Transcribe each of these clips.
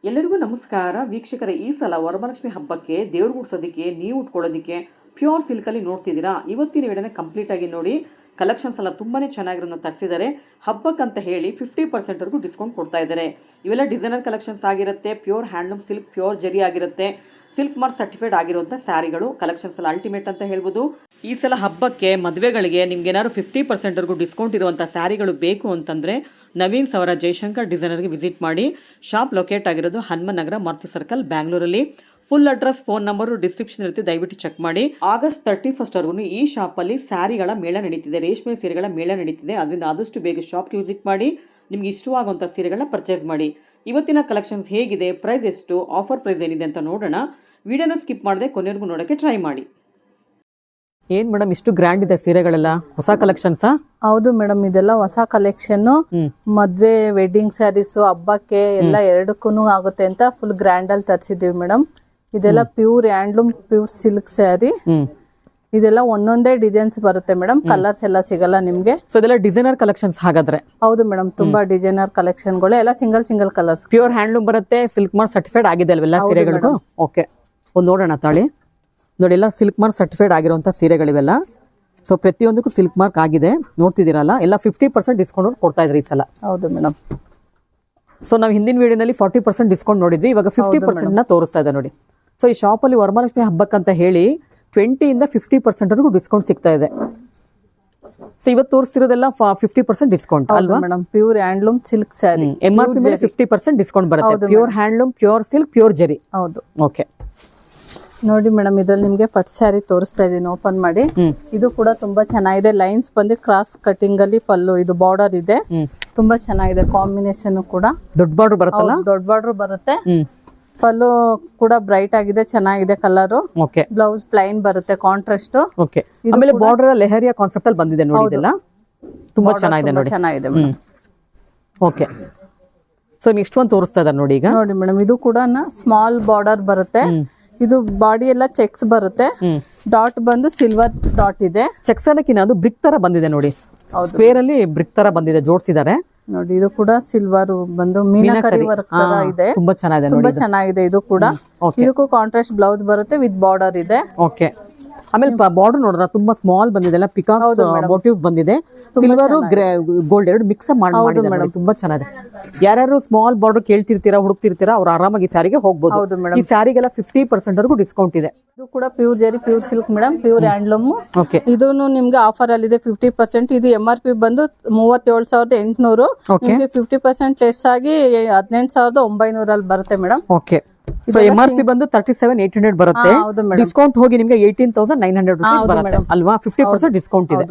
ಎಲ್ಲರಿಗೂ ನಮಸ್ಕಾರ ವೀಕ್ಷಕರ. ಈ ಸಲ ವರಮಹಾಲಕ್ಷ್ಮಿ ಹಬ್ಬಕ್ಕೆ ದೇವ್ರ ಗುಡ್ಸೋದಕ್ಕೆ ನೀವು ಉಟ್ಕೊಳ್ಳೋದಕ್ಕೆ ಪ್ಯೂರ್ ಸಿಲ್ಕಲ್ಲಿ ನೋಡ್ತಿದ್ದೀರಾ. ಇವತ್ತಿನ ವಿಡಿಯೋನ ಕಂಪ್ಲೀಟ್ ಆಗಿ ನೋಡಿ. ಕಲೆಕ್ಷನ್ಸ್ ಎಲ್ಲ ತುಂಬಾ ಚೆನ್ನಾಗಿರೋದನ್ನ ತರಿಸಿದ್ದಾರೆ. ಹಬ್ಬಕ್ಕಂತ ಹೇಳಿ 50%ವರೆಗೂ ಡಿಸ್ಕೌಂಟ್ ಕೊಡ್ತಾ ಇದ್ದಾರೆ. ಇವೆಲ್ಲ ಡಿಸೈನರ್ ಕಲೆಕ್ಷನ್ಸ್ ಆಗಿರುತ್ತೆ. ಪ್ಯೂರ್ ಹ್ಯಾಂಡ್ಲೂಮ್ ಸಿಲ್ಕ್, ಪ್ಯೂರ್ ಜರಿ ಆಗಿರುತ್ತೆ. ಸಿಲ್ಕ್ ಮಾರ್ಕ್ ಸರ್ಟಿಫೈಡ್ ಆಗಿರುವಂಥ ಸ್ಯಾರಿಗಳು ಕಲೆಕ್ಷನ್ಸ್ ಎಲ್ಲ ಅಲ್ಟಿಮೇಟ್ ಅಂತ ಹೇಳ್ಬೋದು. ಈ ಸಲ ಹಬ್ಬಕ್ಕೆ ಮದುವೆಗಳಿಗೆ ನಿಮ್ಗೆ ಏನಾದ್ರು 50%ವರೆಗೂ ಡಿಸ್ಕೌಂಟ್ ಇರುವಂಥ ಸ್ಯಾರಿಗಳು ಬೇಕು ಅಂತಂದರೆ ನವೀನ್ ಸವರ ಜಯಶಂಕರ್ ಡಿಸೈನರ್ಗೆ ವಿಸಿಟ್ ಮಾಡಿ. ಶಾಪ್ ಲೊಕೇಟ್ ಆಗಿರೋದು ಹನುಮನ್ ನಗರ, ಮಾರುತಿ ಸರ್ಕಲ್, ಬ್ಯಾಂಗ್ಳೂರಲ್ಲಿ. Full address, phone number description ಇರುತ್ತೆ, ದಯವಿಟ್ಟು ಚೆಕ್ ಮಾಡಿ. ಆಗಸ್ಟ್ 31 ಈ ಶಾಪಲ್ಲಿ ಸ್ಯಾರಿಗಳ ಮೇಳ ನಡೀತಿದೆ, ರೇಷ್ಮೆ ಸೀರೆಗಳ ಮೇಳ ನಡೀತಿದೆ. ಅದರಿಂದ ಆದಷ್ಟು ಬೇಗ ಶಾಪ್ಗೆ ವಿಸಿಟ್ ಮಾಡಿ ನಿಮ್ಗೆ ಇಷ್ಟವಾಗುವಂಥ ಸೀರೆಗಳನ್ನ ಪರ್ಚೇಸ್ ಮಾಡಿ. ಇವತ್ತಿನ ಕಲೆಕ್ಷನ್ಸ್ ಹೇಗಿದೆ, ಪ್ರೈಸ್ ಎಷ್ಟು, ಆಫರ್ ಪ್ರೈಸ್ ಏನಿದೆ ಅಂತ ನೋಡೋಣ. ವಿಡಿಯೋನ ಸ್ಕಿಪ್ ಮಾಡದೆ ಕೊನೆವರೆಗೂ ನೋಡೋಕ್ಕೆ ಟ್ರೈ ಮಾಡಿ. ಏನ್ ಮೇಡಮ್ ಇಷ್ಟು ಗ್ರ್ಯಾಂಡ್ ಇದೆ ಸೀರೆಗಳೆಲ್ಲ? ಹೊಸ ಕಲೆಕ್ಷನ್ಸಾ? ಹೌದು ಮೇಡಮ್, ಇದೆಲ್ಲ ಹೊಸ ಕಲೆಕ್ಷನ್. ಮದ್ವೆ ವೆಡ್ಡಿಂಗ್ ಸ್ಯಾರೀಸ್ ಹಬ್ಬಕ್ಕೆ ಎಲ್ಲ ಎರಡಕ್ಕೂ ಆಗುತ್ತೆ ಅಂತ ಫುಲ್ ಗ್ರ್ಯಾಂಡ್ ಅಲ್ಲಿ ತರಿಸಿದೀವಿ ಮೇಡಮ್. ಇದೆಲ್ಲ pure handloom, pure silk sari. ಇದೆಲ್ಲ ಒಂದೊಂದೇ ಡಿಸೈನ್ಸ್ ಬರುತ್ತೆ ಮೇಡಮ್, ಕಲರ್ಸ್ ಎಲ್ಲ ಸಿಗಲ್ಲ ನಿಮ್ಗೆ. ಸೊ ಇದೆಲ್ಲ ಡಿಸೈನರ್ ಕಲೆಕ್ಷನ್ಸ್ ಹಾಗಾದ್ರೆ? ಹೌದು ಮೇಡಮ್, ತುಂಬಾ ಡಿಸೈನರ್ ಕಲೆಕ್ಷನ್ ಗಳು ಎಲ್ಲ ಸಿಂಗಲ್ ಕಲರ್ಸ್. ಪ್ಯೂರ್ ಹ್ಯಾಂಡ್ಲೂಮ್ ಬರುತ್ತೆ, ಸಿಲ್ಕ್ ಮಾರ್ಕ್ ಸರ್ಟಿಫೈಡ್ ಆಗಿದೆ ಅಲ್ವೆಲ್ಲ ಸೀರೆಗಳಿಗೂ? ಓಕೆ, ಒಂದು ನೋಡೋಣ ತಾಳಿ. ನೋಡಿ, ಎಲ್ಲ ಸಿಲ್ಕ್ ಮಾರ್ಕ್ ಸರ್ಟಿಫೈಡ್ ಆಗಿರುವಂಥ ಸೀರೆಗಳಿವೆಲ್ಲ. ಸೊ ಪ್ರತಿಯೊಂದಕ್ಕೂ ಸಿಲ್ಕ್ ಮಾರ್ಕ್ ಆಗಿದೆ, ನೋಡ್ತಿದ್ದೀರಲ್ಲ. ಎಲ್ಲ 50% ಡಿಸ್ಕೌಂಟ್ ಕೊಡ್ತಾ ಇದ್ರಿ ಈ ಸಲ. ಹೌದು ಮೇಡಮ್. ಸೊ ನಾವು ಹಿಂದಿನ ವಿಡಿಯೋನಲ್ಲಿ 40% ಡಿಸ್ಕೌಂಟ್ ನೋಡಿದ್ವಿ, ಇವಾಗ 50% ತೋರಿಸ್ತಾ ಇದೆ ನೋಡಿ. ಸೊ ಈ ಶಾಪಲ್ಲಿ ವರಮಹಾಲಕ್ಷ್ಮಿ ಹಬ್ಬಕ್ಕಂತ ಹೇಳಿ 20% 50% ಡಿಸ್ಕೌಂಟ್ ಸಿಗ್ತಾ ಇದೆ. ಸೊ ಇವತ್ತು ತೋರಿಸ್ತಿರೋದೆಲ್ಲ 50% ಡಿಸ್ಕೌಂಟ್ ಅಲ್ವಾ madam? Pure handloom silk sari, MRP ಮೇಲೆ 50% ಡಿಸ್ಕೌಂಟ್ ಬರುತ್ತೆ. Pure handloom, pure silk, pure ಜರಿ. ಹೌದು. ಓಕೆ, ನೋಡಿ ಮೇಡಮ್, ಇದ್ರಲ್ಲಿ ನಿಮ್ಗೆ ಪಟ್ ಸ್ಯಾರಿ ತೋರಿಸ್ತಾ ಇದೀನಿ, ಓಪನ್ ಮಾಡಿ. ಇದು ಕೂಡ ತುಂಬಾ ಚೆನ್ನಾಗಿದೆ. ಲೈನ್ಸ್ ಬಂದು ಕ್ರಾಸ್ ಕಟಿಂಗ್ ಅಲ್ಲಿ ಪಲ್ಲು, ಇದು ಬಾರ್ಡರ್ ಇದೆ, ತುಂಬಾ ಚೆನ್ನಾಗಿದೆ. ಕಾಂಬಿನೇಷನ್ ಕೂಡ ದೊಡ್ಡ ಬಾರ್ಡರ್ ಬರುತ್ತಲ್ಲ? ದೊಡ್ಡ ಬಾರ್ಡರ್ ಬರುತ್ತೆ. ಪಲ್ಲು ಕೂಡ ಬ್ರೈಟ್ ಆಗಿದೆ, ಚೆನ್ನಾಗಿದೆ ಕಲರ್. ಓಕೆ, ಬ್ಲೌಸ್ ಪ್ಲೈನ್ ಬರುತ್ತೆ, ಕಾಂಟ್ರಾಸ್ಟ್. ಓಕೆ, ಆಮೇಲೆ ಬಾರ್ಡರ್ ಲೆಹರಿಯಾ ಕಾನ್ಸೆಪ್ಟ್ ಅಲ್ಲಿ ಬಂದಿದೆ ನೋಡಿ. ಇದೆಲ್ಲ ತುಂಬಾ ಚೆನ್ನಾಗಿದೆ ನೋಡಿ. ಚೆನ್ನಾಗಿದೆ. ಓಕೆ, ಸೊ ನೆಕ್ಸ್ಟ್ ಒಂದು ತೋರಿಸ್ತಾ ಇದ್ದಾರೆ ನೋಡಿ. ಈಗ ನೋಡಿ ಮೇಡಮ್, ಇದು ಕೂಡ ಸ್ಮಾಲ್ ಬಾರ್ಡರ್ ಬರುತ್ತೆ. ಇದು ಬಾಡಿ ಎಲ್ಲ ಚೆಕ್ಸ್ ಬರುತ್ತೆ, ಡಾಟ್ ಬಂದು ಸಿಲ್ವರ್ ಡಾಟ್ ಇದೆ. ಚೆಕ್ಸ್ ಅನ್ನಕ್ಕಿನ್ನ ಅದು ಬ್ರಿಕ್ ತರ ಬಂದಿದೆ ನೋಡಿ, ಸ್ಕ್ವೇರ್ ಅಲ್ಲಿ ಬ್ರಿಕ್ ತರ ಬಂದಿದೆ, ಜೋಡಿಸಿದ್ದಾರೆ ನೋಡಿ. ಇದು ಕೂಡ ಸಿಲ್ವರ್ ಬಂದು ಮೀನಾಕರಿ ವರ್ಕ್ ತರ ಇದೆ, ತುಂಬಾ ಚೆನ್ನಾಗಿದೆ, ತುಂಬಾ ಚೆನ್ನಾಗಿದೆ. ಇದು ಕೂಡ ಇದಕ್ಕೂ ಕಾಂಟ್ರಾಸ್ಟ್ ಬ್ಲೌಸ್ ಬರುತ್ತೆ, ವಿತ್ ಬಾರ್ಡರ್ ಇದೆ. ಓಕೆ, ಆಮೇಲೆ ಬಾರ್ಡರ್ ನೋಡ್ರ ತುಂಬಾ ಸ್ಮಾಲ್ ಬಂದಿದೆ, ಎಲ್ಲ ಪಿಕಾಕ್ಸ್ ಮೋಟಿವ್ಸ್ ಬಂದಿದೆ. ಸಿಲ್ವರ್ ಗೋಲ್ಡ್ ಎರಡು ಮಿಕ್ಸ್ ಮಾಡಿದ್ದಾರೆ, ತುಂಬಾ ಚೆನ್ನಾಗಿದೆ. ಯಾರ್ಯಾರು ಸ್ಮಾಲ್ ಬಾರ್ಡರ್ ಕೇಳ್ತಿರ್ತೀರಾ, ಹುಡುಕ್ತಿರ್ತೀರಾ, ಅವ್ರು ಆರಾಮಾಗಿ ಸ್ಯಾರಿಗೆ ಹೋಗ್ಬೋದು. ಈ ಸ್ಯಾರಿಗೆಲ್ಲ 50% ವರೆಗೂ ಡಿಸ್ಕೌಂಟ್ ಇದೆ. ಇದು ಕೂಡ ಪ್ಯೂರ್ ಜರಿ, pure silk madam, pure handloom. Okay, ಇದನ್ನು ನಿಮ್ಗೆ ಆಫರ್ ಅಲ್ಲಿ ಇದೆ 50%. ಇದು MRP ಬಂದು 37,800, ನಿಮ್ಗೆ 50% ಲೆಸ್ ಆಗಿ 18,900 ಅಲ್ಲಿ ಬರುತ್ತೆ ಮೇಡಮ್. ಓಕೆ, ಸೊ MRP ಬಂದು 37,800 ಬರುತ್ತೆ, ಡಿಸ್ಕೌಂಟ್ ಹೋಗಿ ನಿಮ್ಗೆ 18,900 ರೂಪೀಸ್ ಬರುತ್ತೆ ಅಲ್ವಾ? 50% ಡಿಸ್ಕೌಂಟ್ ಇದೆ.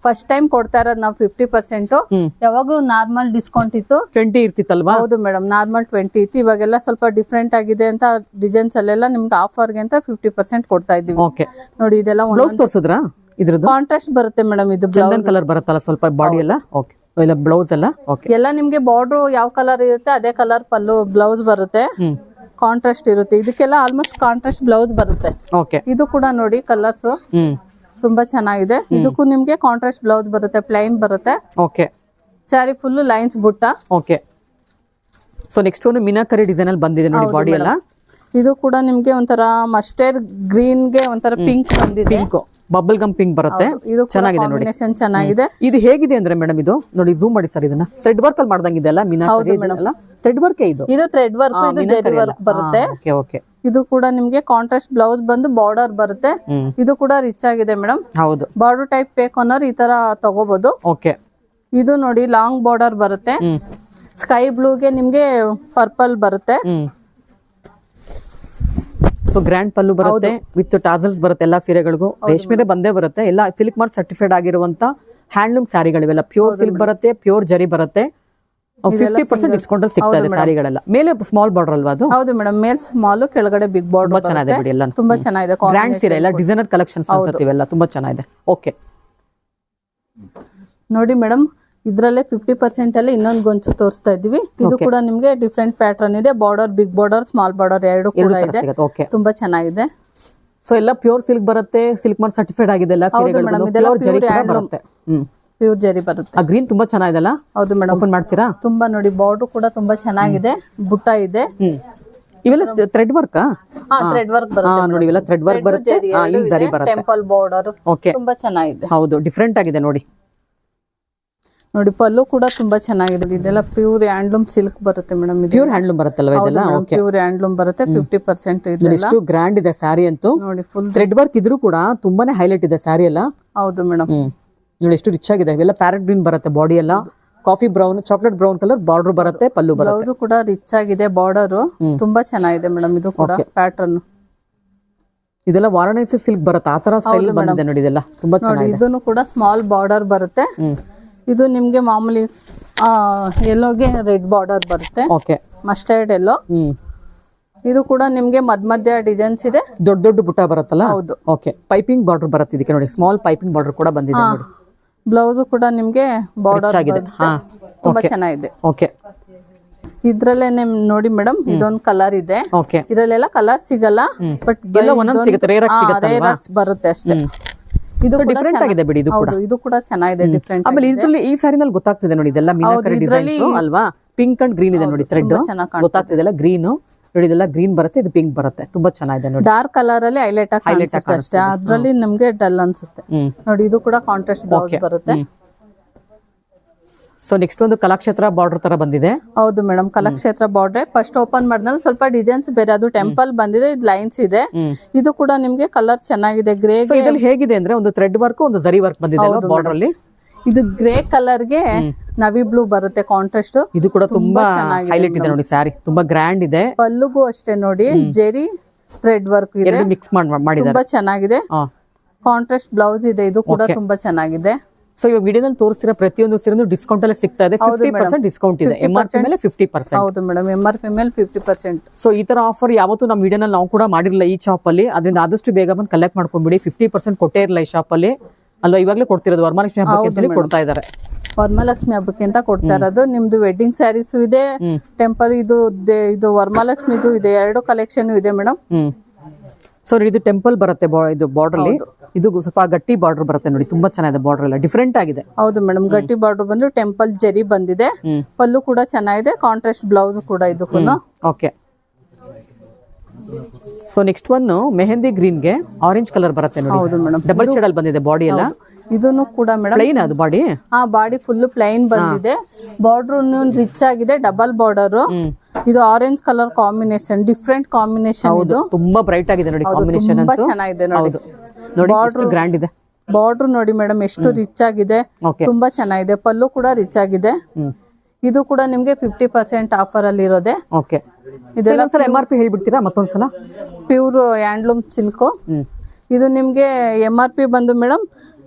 ಫಸ್ಟ್ ಟೈಮ್ ಕೊಡ್ತಾ ಇರೋದು ನಾವು 50%. ಯಾವಾಗೂ ನಾರ್ಮಲ್ ಡಿಸ್ಕೌಂಟ್ ಇತ್ತು, 20 ಇರ್ತಿತ್ತಲ್ವಾ? ಹೌದು ಮೇಡಮ್, ನಾರ್ಮಲ್ 20 ಇತ್ತು. ಇವಾಗೆಲ್ಲ ಸ್ವಲ್ಪ ಡಿಫ್ರೆಂಟ್ ಆಗಿದೆ ಅಂತ ಡಿಸೈನ್ಸ್ ಅಲ್ಲೆಲ್ಲ ನಿಮ್ಗೆ ಆಫರ್ಗೆ ಅಂತ 50% ಕೊಡ್ತಾ ಇದ್ದೀವಿ. ಓಕೆ, ನೋಡಿ, ಇದೆಲ್ಲ ಬ್ಲೌಸ್ ತೋರಿಸಿದ್ರಾ? ಇದ್ರದ್ದು ಕಾಂಟ್ರಾಸ್ಟ್ ಬರುತ್ತೆ ಮೇಡಮ್. ಇದು ಚಂದನ್ ಕಲರ್ ಬರುತ್ತಲ್ಲ ಸ್ವಲ್ಪ ಬಾಡಿ ಎಲ್ಲ. ಓಕೆ, ಇಲ್ಲ ಬ್ಲೌಸ್ ಎಲ್ಲ ಓಕೆ, ಎಲ್ಲ ನಿಮ್ಗೆ ಬಾರ್ಡರ್ ಯಾವ ಕಲರ್ ಇರುತ್ತೆ ಅದೇ ಕಲರ್ ಪಲ್ಲು ಬ್ಲೌಸ್ ಬರುತ್ತೆ, ಕಾಂಟ್ರಾಸ್ಟ್ ಇರುತ್ತೆ. ಇದಕ್ಕೆಲ್ಲ ಆಲ್ಮೋಸ್ಟ್ ಕಾಂಟ್ರಾಸ್ಟ್ ಬ್ಲೌಸ್ ಬರುತ್ತೆ. ಓಕೆ, ಇದು ಕೂಡ ನೋಡಿ ಕಲರ್ಸ್ ತುಂಬಾ ಚೆನ್ನಾಗಿದೆ. ಇದಕ್ಕೂ ನಿಮ್ಗೆ ಕಾಂಟ್ರಾಸ್ಟ್ ಬ್ಲೌಸ್ ಬರುತ್ತೆ, ಪ್ಲೈನ್ ಬರುತ್ತೆ. ಓಕೆ, ಸ್ಯಾರಿ ಫುಲ್ ಲೈನ್ಸ್ ಬುಟ್ಟ. ಓಕೆ, ಸೊ ನೆಕ್ಸ್ಟ್ ಒಂದು ಮೀನಾಕರಿ ಡಿಸೈನ್ ಅಲ್ಲಿ ಬಂದಿದೆ ನೋಡಿ ಬಾಡಿ ಎಲ್ಲ. ಇದು ಕೂಡ ನಿಮ್ಗೆ ಒಂಥರ ಮಸ್ಟರ್ಡ್ ಗ್ರೀನ್ ಗೆ ಒಂಥರ ಪಿಂಕ್ ಬಂದಿದೆ, ಪಿಂಕ್ ಬಬಲ್ ಗಮ್ ಪಿಂಕ್ ಬರುತ್ತೆ, ಚೆನ್ನಾಗಿದೆ ನೋಡಿ. ಚೆನ್ನಾಗಿದೆ. ಇದು ಹೇಗಿದೆ ಅಂದ್ರೆ ಮೇಡಮ್, ಇದು ನೋಡಿ ಝೂಮ್ ಮಾಡಿ ಸರ್, ಇದನ್ನ ಥ್ರೆಡ್ ವರ್ಕ್ ಅಲ್ಲಿ ಮಾಡ್ದಂಗಿದೆ ಅಲ್ಲ? ಮೀನಾಕರಿ ಥ್ರೆಡ್ ವರ್ಕ್ ಇದು ಥ್ರೆಡ್ ವರ್ಕ್, ಇದು ಜರಿ ವರ್ಕ್ ಬರುತ್ತೆ. ಓಕೆ, ಓಕೆ, ಇದು ಕೂಡ ನಿಮ್ಗೆ ಕಾಂಟ್ರಾಸ್ಟ್ ಬ್ಲೌಸ್ ಬಂದು ಬಾರ್ಡರ್ ಬರುತ್ತೆ. ಇದು ಕೂಡ ರಿಚ್ ಆಗಿದೆ ಮೇಡಮ್. ಹೌದು, ಬಾರ್ಡರ್ ಟೈಪ್ ಬೇಕು ಅನ್ನೋರು ಈ ತರ ತಗೋಬಹುದು. ಓಕೆ, ಇದು ನೋಡಿ ಲಾಂಗ್ ಬಾರ್ಡರ್ ಬರುತ್ತೆ, ಸ್ಕೈ ಬ್ಲೂಗೆ ನಿಮ್ಗೆ ಪರ್ಪಲ್ ಬರುತ್ತೆ. ಸೊ ಗ್ರ್ಯಾಂಡ್ ಪಲ್ಲು ಬರುತ್ತೆ, ವಿತ್ ಟಾಸಲ್ಸ್ ಬರುತ್ತೆ ಎಲ್ಲ ಸೀರೆಗಳಿಗೂ. ರೇಷ್ಮೆ ಬಂದೇ ಬರುತ್ತೆ, ಎಲ್ಲ ಸಿಲ್ಕ್ ಮಾರ್ಕ್ ಸರ್ಟಿಫೈಡ್ ಆಗಿರುವಂತ ಹ್ಯಾಂಡ್ಲೂಮ್ ಸ್ಯಾರಿಗಳಿವೆಲ್ಲ. ಪ್ಯೂರ್ ಸಿಲ್ಕ್ ಬರುತ್ತೆ, ಪ್ಯೂರ್ ಜರಿ ಬರುತ್ತೆ. 50% ಡಿಸ್ಕೌಂಟ್ ಅಲ್ಲಿ ಸಿಗ್ತಾ ಇದೆ ಸ್ಯಾರಿಗಳೆಲ್ಲ. ಮೇಲೆ ಸ್ಮಾಲ್ ಬಾರ್ಡರ್ ಅಲ್ವಾ ಅದು? ಹೌದು ಮೇಡಮ್, ಮೇಲ್ ಸ್ಮಾಲ್, ಕೆಳಗಡೆ ಬಿಗ್ ಬಾರ್ಡರ್. ತುಂಬಾ ಚೆನ್ನಾಗಿದೆ ಬಿಡಿ, ಎಲ್ಲ ತುಂಬಾ ಚೆನ್ನಾಗಿದೆ. ಗ್ರ್ಯಾಂಡ್ ಸೀರೆ ಎಲ್ಲ ಡಿಸೈನರ್ ಕಲೆಕ್ಷನ್ಸ್ ಅನ್ಸುತ್ತೆ, ಇವೆಲ್ಲ ತುಂಬಾ ಚೆನ್ನಾಗಿದೆ. ಓಕೆ, ನೋಡಿ ಮೇಡಮ್, ಇದ್ರಲ್ಲೇ 50% ಅಲ್ಲಿ ಇನ್ನೊಂದು ಗೊಂಚು ತೋರಿಸ್ತಾ ಇದೀವಿ. ಇದು ಕೂಡ ನಿಮ್ಗೆ ಡಿಫ್ರೆಂಟ್ ಪ್ಯಾಟರ್ನ್ ಇದೆ, border big border, small border ಎರಡು ಕೂಡ ಇದೆ. ತುಂಬಾ ಚೆನ್ನಾಗಿದೆ. ಸೊ ಎಲ್ಲ ಪ್ಯೂರ್ ಸಿಲ್ಕ್ ಬರುತ್ತೆ, ಸಿಲ್ಕ್ ಮಾರ್ಕ್ ಸರ್ಟಿಫೈಡ್ ಆಗಿದೆ ಎಲ್ಲ ಸೀರೆಗಳು. ಪ್ಯೂರ್ ಜರಿ ಕೂಡ ಬರುತ್ತೆ. ಪ್ಯೂರ್ ಜರಿ ಬರುತ್ತೆ. ಆ ಗ್ರೀನ್ ತುಂಬಾ ಚೆನ್ನಾಗಿದೆಲ್ಲ. ಹೌದು ಮೇಡಮ್. ಓಪನ್ ಮಾಡ್ತೀರಾ? ತುಂಬಾ ನೋಡಿ ಬಾರ್ಡರ್ ಕೂಡ ತುಂಬಾ ಚೆನ್ನಾಗಿದೆ, ಬುಟ್ಟ ಇದೆ. ಇವೆಲ್ಲ ಥ್ರೆಡ್ ವರ್ಕ್. ಥ್ರೆಡ್ ವರ್ಕ್ ಬರುತ್ತೆ ನೋಡಿ, ಇವೆಲ್ಲ ಥ್ರೆಡ್ ವರ್ಕ್ ಬರುತ್ತೆ. ಇಲ್ಲಿ ಜರಿ ಬರುತ್ತೆ. ಟೆಂಪಲ್ ಬಾರ್ಡರ್ ಓಕೆ, ತುಂಬಾ ಚೆನ್ನಾಗಿದೆ. ಹೌದು, ಡಿಫ್ರೆಂಟ್ ಆಗಿದೆ ನೋಡಿ. ನೋಡಿ ಪಲ್ಲು ಕೂಡ ತುಂಬಾ ಚೆನ್ನಾಗಿದೆ. ಇದೆಲ್ಲ ಪ್ಯೂರ್ ಹ್ಯಾಂಡ್ಲೂಮ್ ಸಿಲ್ಕ್ ಬರುತ್ತೆ ಮೇಡಮ್. ಪ್ಯೂರ್ ಹ್ಯಾಂಡ್ಲೂಮ್ ಬರುತ್ತಲ್ವಾ ಇದೆಲ್ಲ? ಓಕೆ, ಪ್ಯೂರ್ ಹ್ಯಾಂಡ್ಲೂಮ್ ಬರುತ್ತೆ. 50% ಇದೆ. ಎಷ್ಟು ಗ್ರ್ಯಾಂಡ್ ಇದೆ ಸ್ಯಾರಿ ಅಂತೂ. ನೋಡಿ ಫುಲ್ ಥ್ರೆಡ್ ವರ್ಕ್ ಇದ್ರೂ ಕೂಡ ತುಂಬಾನೇ ಹೈಲೈಟ್ ಇದೆ ಸ್ಯಾರಿ ಎಲ್ಲ. ಹೌದು ಮೇಡಮ್. ನೋಡಿ ಎಷ್ಟು ರಿಚ್ ಆಗಿದೆ. ಇವೆಲ್ಲ ಪ್ಯಾರೆಟ್ ಗ್ರೀನ್ ಬರುತ್ತೆ, ಬಾಡಿ ಎಲ್ಲ coffee brown, chocolate brown colour border ಬರುತ್ತೆ, ಪಲ್ಲು ಬರುತ್ತೆ. ಬ್ಲೌಸ್ ಕೂಡ ರಿಚ್ ಆಗಿದೆ, ಬಾರ್ಡರ್ ತುಂಬಾ ಚೆನ್ನಾಗಿದೆ ಮೇಡಮ್. ಇದು ಕೂಡ ಪ್ಯಾಟರ್ನ್ ಇದೆಲ್ಲ ವಾರಣಾಸಿ ಸಿಲ್ಕ್ ಬರುತ್ತೆ, ಆ ತರ ಸ್ಟೈಲ್ ಬಂದಿದೆ ನೋಡಿ. ಇದೆಲ್ಲ ತುಂಬಾ ಚೆನ್ನಾಗಿದೆ. ಇದನ್ನು ಕೂಡ ಸ್ಮಾಲ್ ಬಾರ್ಡರ್ ಬರುತ್ತೆ. ಇದು ನಿಮ್ಗೆ ಮಾಮೂಲಿ ಎಲ್ಲೋಗೆ ರೆಡ್ ಬಾರ್ಡರ್ ಬರುತ್ತೆ. ಓಕೆ, ಮಸ್ಟರ್ಡ್ ಎಲ್ಲೋ. ಇದು ಕೂಡ ನಿಮ್ಗೆ ಮಧ್ಯ ಡಿಸೈನ್ಸ್ ಇದೆ, ದೊಡ್ಡ ದೊಡ್ಡ ಬುಟ್ಟ ಬರುತ್ತಲ್ಲ. ಹೌದು. ಓಕೆ, ಪೈಪಿಂಗ್ ಬಾರ್ಡರ್ ಬರುತ್ತೆ ಇದಕ್ಕೆ ನೋಡಿ. ಸ್ಮಾಲ್ ಪೈಪಿಂಗ್ ಬಾರ್ಡರ್ ಕೂಡ ಬಂದಿದೆ ನೋಡಿ. ಬ್ಲೌಸ್ ಕೂಡ ನಿಮ್ಗೆ ಬಾರ್ಡರ್ ಆಗಿದೆ. ತುಂಬಾ ಚೆನ್ನಾಗಿದೆ. ಓಕೆ, ಇದ್ರಲ್ಲೇ ನೋಡಿ ಮೇಡಮ್, ಇದೊಂದು ಕಲರ್ ಇದೆ. ಓಕೆ, ಇದ್ರಲ್ಲೆಲ್ಲ ಕಲರ್ ಸಿಗಲ್ಲ, ಬಟ್ ಸಿಗುತ್ತೆ, ರೇರ್ ಬರುತ್ತೆ ಅಷ್ಟೇ. ಇದು ಡಿಫ್ರೆಂಟ್ ಆಗಿದೆ ಬಿಡಿ. ಇದು ಕೂಡ ಇದು ಕೂಡ ಚೆನ್ನಾಗಿದೆ, ಡಿಫ್ರೆಂಟ್. ಆಮೇಲೆ ಇದ್ರಲ್ಲಿ ಈ ಸಾರಿನಲ್ಲಿ ಗೊತ್ತಾಗ್ತಿದೆ ನೋಡಿ, ಇದೆಲ್ಲ ಮೀನಾಕರಿ ಡಿಸೈನ್ಸ್ ಅಲ್ವಾ. ಪಿಂಕ್ ಅಂಡ್ ಗ್ರೀನ್ ಇದೆ ನೋಡಿ, ಥ್ರೆಡ್ ಗೊತ್ತಾಗ್ತಿದೆ. ಗ್ರೀನ್ ನೋಡಿ, ಇದೆಲ್ಲ ಗ್ರೀನ್ ಬರುತ್ತೆ, ಇದು ಪಿಂಕ್ ಬರುತ್ತೆ. ತುಂಬಾ ಚೆನ್ನಾಗಿದೆ ನೋಡಿ. ಡಾರ್ಕ್ ಕಲರ್ ಅಲ್ಲಿ ಹೈಲೈಟ್ ಆಗಿ ಅಷ್ಟೇ, ಅದ್ರಲ್ಲಿ ನಮ್ಗೆ ಡಲ್ ಅನ್ಸುತ್ತೆ ನೋಡಿ. ಇದು ಕೂಡ ಕಾಂಟ್ರಾಸ್ಟ್ ಬ್ಲೌಸ್ ಬರುತ್ತೆ. ಸೊ ನೆಕ್ಸ್ಟ್ ಒಂದು ಕಲಾಕ್ಷೇತ್ರ ಬಾರ್ಡರ್ ತರ ಬಂದಿದೆ. ಹೌದು madam, Kalakshetra border first open ಮಾಡಿದ್ಮೇಲೆ ಸ್ವಲ್ಪ ಡಿಸೈನ್ಸ್ ಬೇರೆ, ಅದು ಟೆಂಪಲ್ ಬಂದಿದೆ, ಇದು ಲೈನ್ಸ್ ಇದೆ. ಇದು ಕೂಡ ನಿಮ್ಗೆ ಕಲರ್ ಚೆನ್ನಾಗಿದೆ, ಗ್ರೇ. ಇದ್ರಲ್ಲಿ ಹೇಗಿದೆ ಅಂದ್ರೆ ಒಂದು ಥ್ರೆಡ್ ವರ್ಕ್, ಒಂದು ಜರಿ ವರ್ಕ್ ಬಂದಿದೆ ಬಾರ್ಡರ್ ಅಲ್ಲಿ. ಇದು ಗ್ರೇ ಕಲರ್ ಗೆ ನವಿ ಬ್ಲೂ ಬರುತ್ತೆ, ಕಾಂಟ್ರಾಸ್ಟ್. ಇದು ಕೂಡ ತುಂಬಾ ಹೈಲೈಟ್ ಇದೆ ನೋಡಿ. ಸ್ಯಾರಿ ತುಂಬಾ ಗ್ರ್ಯಾಂಡ್ ಇದೆ. ಪಲ್ಲುಗೂ ಅಷ್ಟೇ ನೋಡಿ, ಜೆರಿ ಥ್ರೆಡ್ ವರ್ಕ್ ಇದೆ, ಮಿಕ್ಸ್ ಮಾಡಿದ್ದಾರೆ. ತುಂಬಾ ಚೆನ್ನಾಗಿದೆ. ಕಾಂಟ್ರಾಸ್ಟ್ ಬ್ಲೌಸ್ ಇದೆ, ಇದು ಕೂಡ ತುಂಬಾ ಚೆನ್ನಾಗಿದೆ. ಸೊ ಇವಾಗ ವಿಡಿಯೋದಲ್ಲಿ ತೋರಿಸಿರೋ ಪ್ರತಿಯೊಂದು ಸೀರೆ ಡಿಸ್ಕೌಂಟ್ ಅಲ್ಲಿ ಸಿಗ್ತಾ ಇದೆ. 50% ಡಿಸ್ಕೌಂಟ್ ಇದೆ, MRP ಮೇಲೆ 50%. ಹೌದು ಮೇಡಮ್, MRP ಮೇಲೆ 50%. ಸೊ ಈ ತರ ಆಫರ್ ಯಾವತ್ತೂ ನಮ್ಮ ವಿಡಿಯೋನಲ್ಲಿ ನಾವು ಕೂಡ ಮಾಡಿರಲಿಲ್ಲ ಈ ಶಾಪ್ ಅಲ್ಲಿ. ಅದರಿಂದ ಆದಷ್ಟು ಬೇಗ ಬಂದು ಕಲೆಕ್ಟ್ ಮಾಡ್ಕೊಂಡ್ಬಿಡಿ. 50% ಕೊಟ್ಟೇ ಇರಲ್ಲ ಈ ಶಾಪ್ ಅಲ್ಲಿ ಅಲ್ವಾ. ಇವಾಗಲೇ ಕೊಡ್ತಿರೋದು ವರಮಹಾಲಕ್ಷ್ಮಿ ಹಬ್ಬಕ್ಕೆ ಅಂತ ಹೇಳಿ ಕೊಡ್ತಾ ಇದ್ದಾರೆ. ವರಮಹಾಲಕ್ಷ್ಮಿ ಹಬ್ಬಕ್ಕೆ ಅಂತ ಕೊಡ್ತಾ ಇರೋದು. ನಿಮ್ದು ವೆಡ್ಡಿಂಗ್ ಸ್ಯಾರೀಸ್ ಇದೆ, ಟೆಂಪಲ್ ಇದು ವರಮಹಾಲಕ್ಷ್ಮಿದು ಇದೆ, 2 ಕಲೆಕ್ಷನ್ ಇದೆ ಮೇಡಮ್. ಸೊ ಇದು ಟೆಂಪಲ್ ಬರುತ್ತೆ, ಇದು ಬಾರ್ಡರ್ ಅಲ್ಲಿ. ಇದು ಸ್ವಲ್ಪ ಗಟ್ಟಿ ಬಾರ್ಡರ್ ಬರುತ್ತೆ ನೋಡಿ, ತುಂಬಾ ಚೆನ್ನಾಗಿದೆ. ಬಾರ್ಡರ್ ಎಲ್ಲ ಡಿಫ್ರೆಂಟ್ ಆಗಿದೆ. ಹೌದು ಮೇಡಮ್, ಗಟ್ಟಿ ಬಾರ್ಡರ್ ಬಂದು ಟೆಂಪಲ್ ಜರಿ ಬಂದಿದೆ, ಪಲ್ಲು ಕೂಡ ಚೆನ್ನಾಗಿದೆ, ಕಾಂಟ್ರಾಸ್ಟ್ ಬ್ಲೌಸ್ ಕೂಡ ಇದಕ್ಕೂ. Okay, so next one mehndi green ಗೆ ಆರೆಂಜ್ ಕಲರ್ ಬರುತ್ತೆ ನೋಡಿ. ಹೌದು ಮೇಡಮ್, ಡಬಲ್ ಶೇಡ್ ಅಲ್ಲಿ ಬಂದಿದೆ ಬಾಡಿ ಎಲ್ಲ. ಇದನ್ನು ಕೂಡ ಮೇಡಮ್ ಪ್ಲೈನ್ ಅದು ಬಾಡಿ. ಬಾಡಿ ಫುಲ್ ಪ್ಲೈನ್ ಬಂದಿದೆ, ಬಾರ್ಡರ್ ರಿಚ್ ಆಗಿದೆ, ಡಬಲ್ ಬಾರ್ಡರ್. ಇದು orange colour combination, different combination. ಇದು ತುಂಬಾ ಬ್ರೈಟ್ ಆಗಿದೆ ನೋಡಿ ಕಾಂಬಿನೇಷನ್. ತುಂಬಾ ಚೆನ್ನಾಗಿದೆ ನೋಡಿ. ಬಾರ್ಡರ್ ಗ್ರ್ಯಾಂಡ್ ಇದೆ. ಬಾರ್ಡರ್ ನೋಡಿ ಮೇಡಮ್, ಎಷ್ಟು ರಿಚ್ ಆಗಿದೆ, ತುಂಬಾ ಚೆನ್ನಾಗಿದೆ. ಪಲ್ಲು ಕೂಡ ರಿಚ್ ಆಗಿದೆ. ಇದು ಕೂಡ ನಿಮ್ಗೆ 50% ಆಫರ್ ಅಲ್ಲಿ ಇರೋದೆ. ಓಕೆ, ಇದೆಲ್ಲ MRP ಹೇಳ್ಬಿಡ್ತೀರಾ ಮತ್ತೊಂದ್ಸಲ? Pure handloom silk. ಇದು ನಿಮ್ಗೆ MRP ಬಂದು ಮೇಡಮ್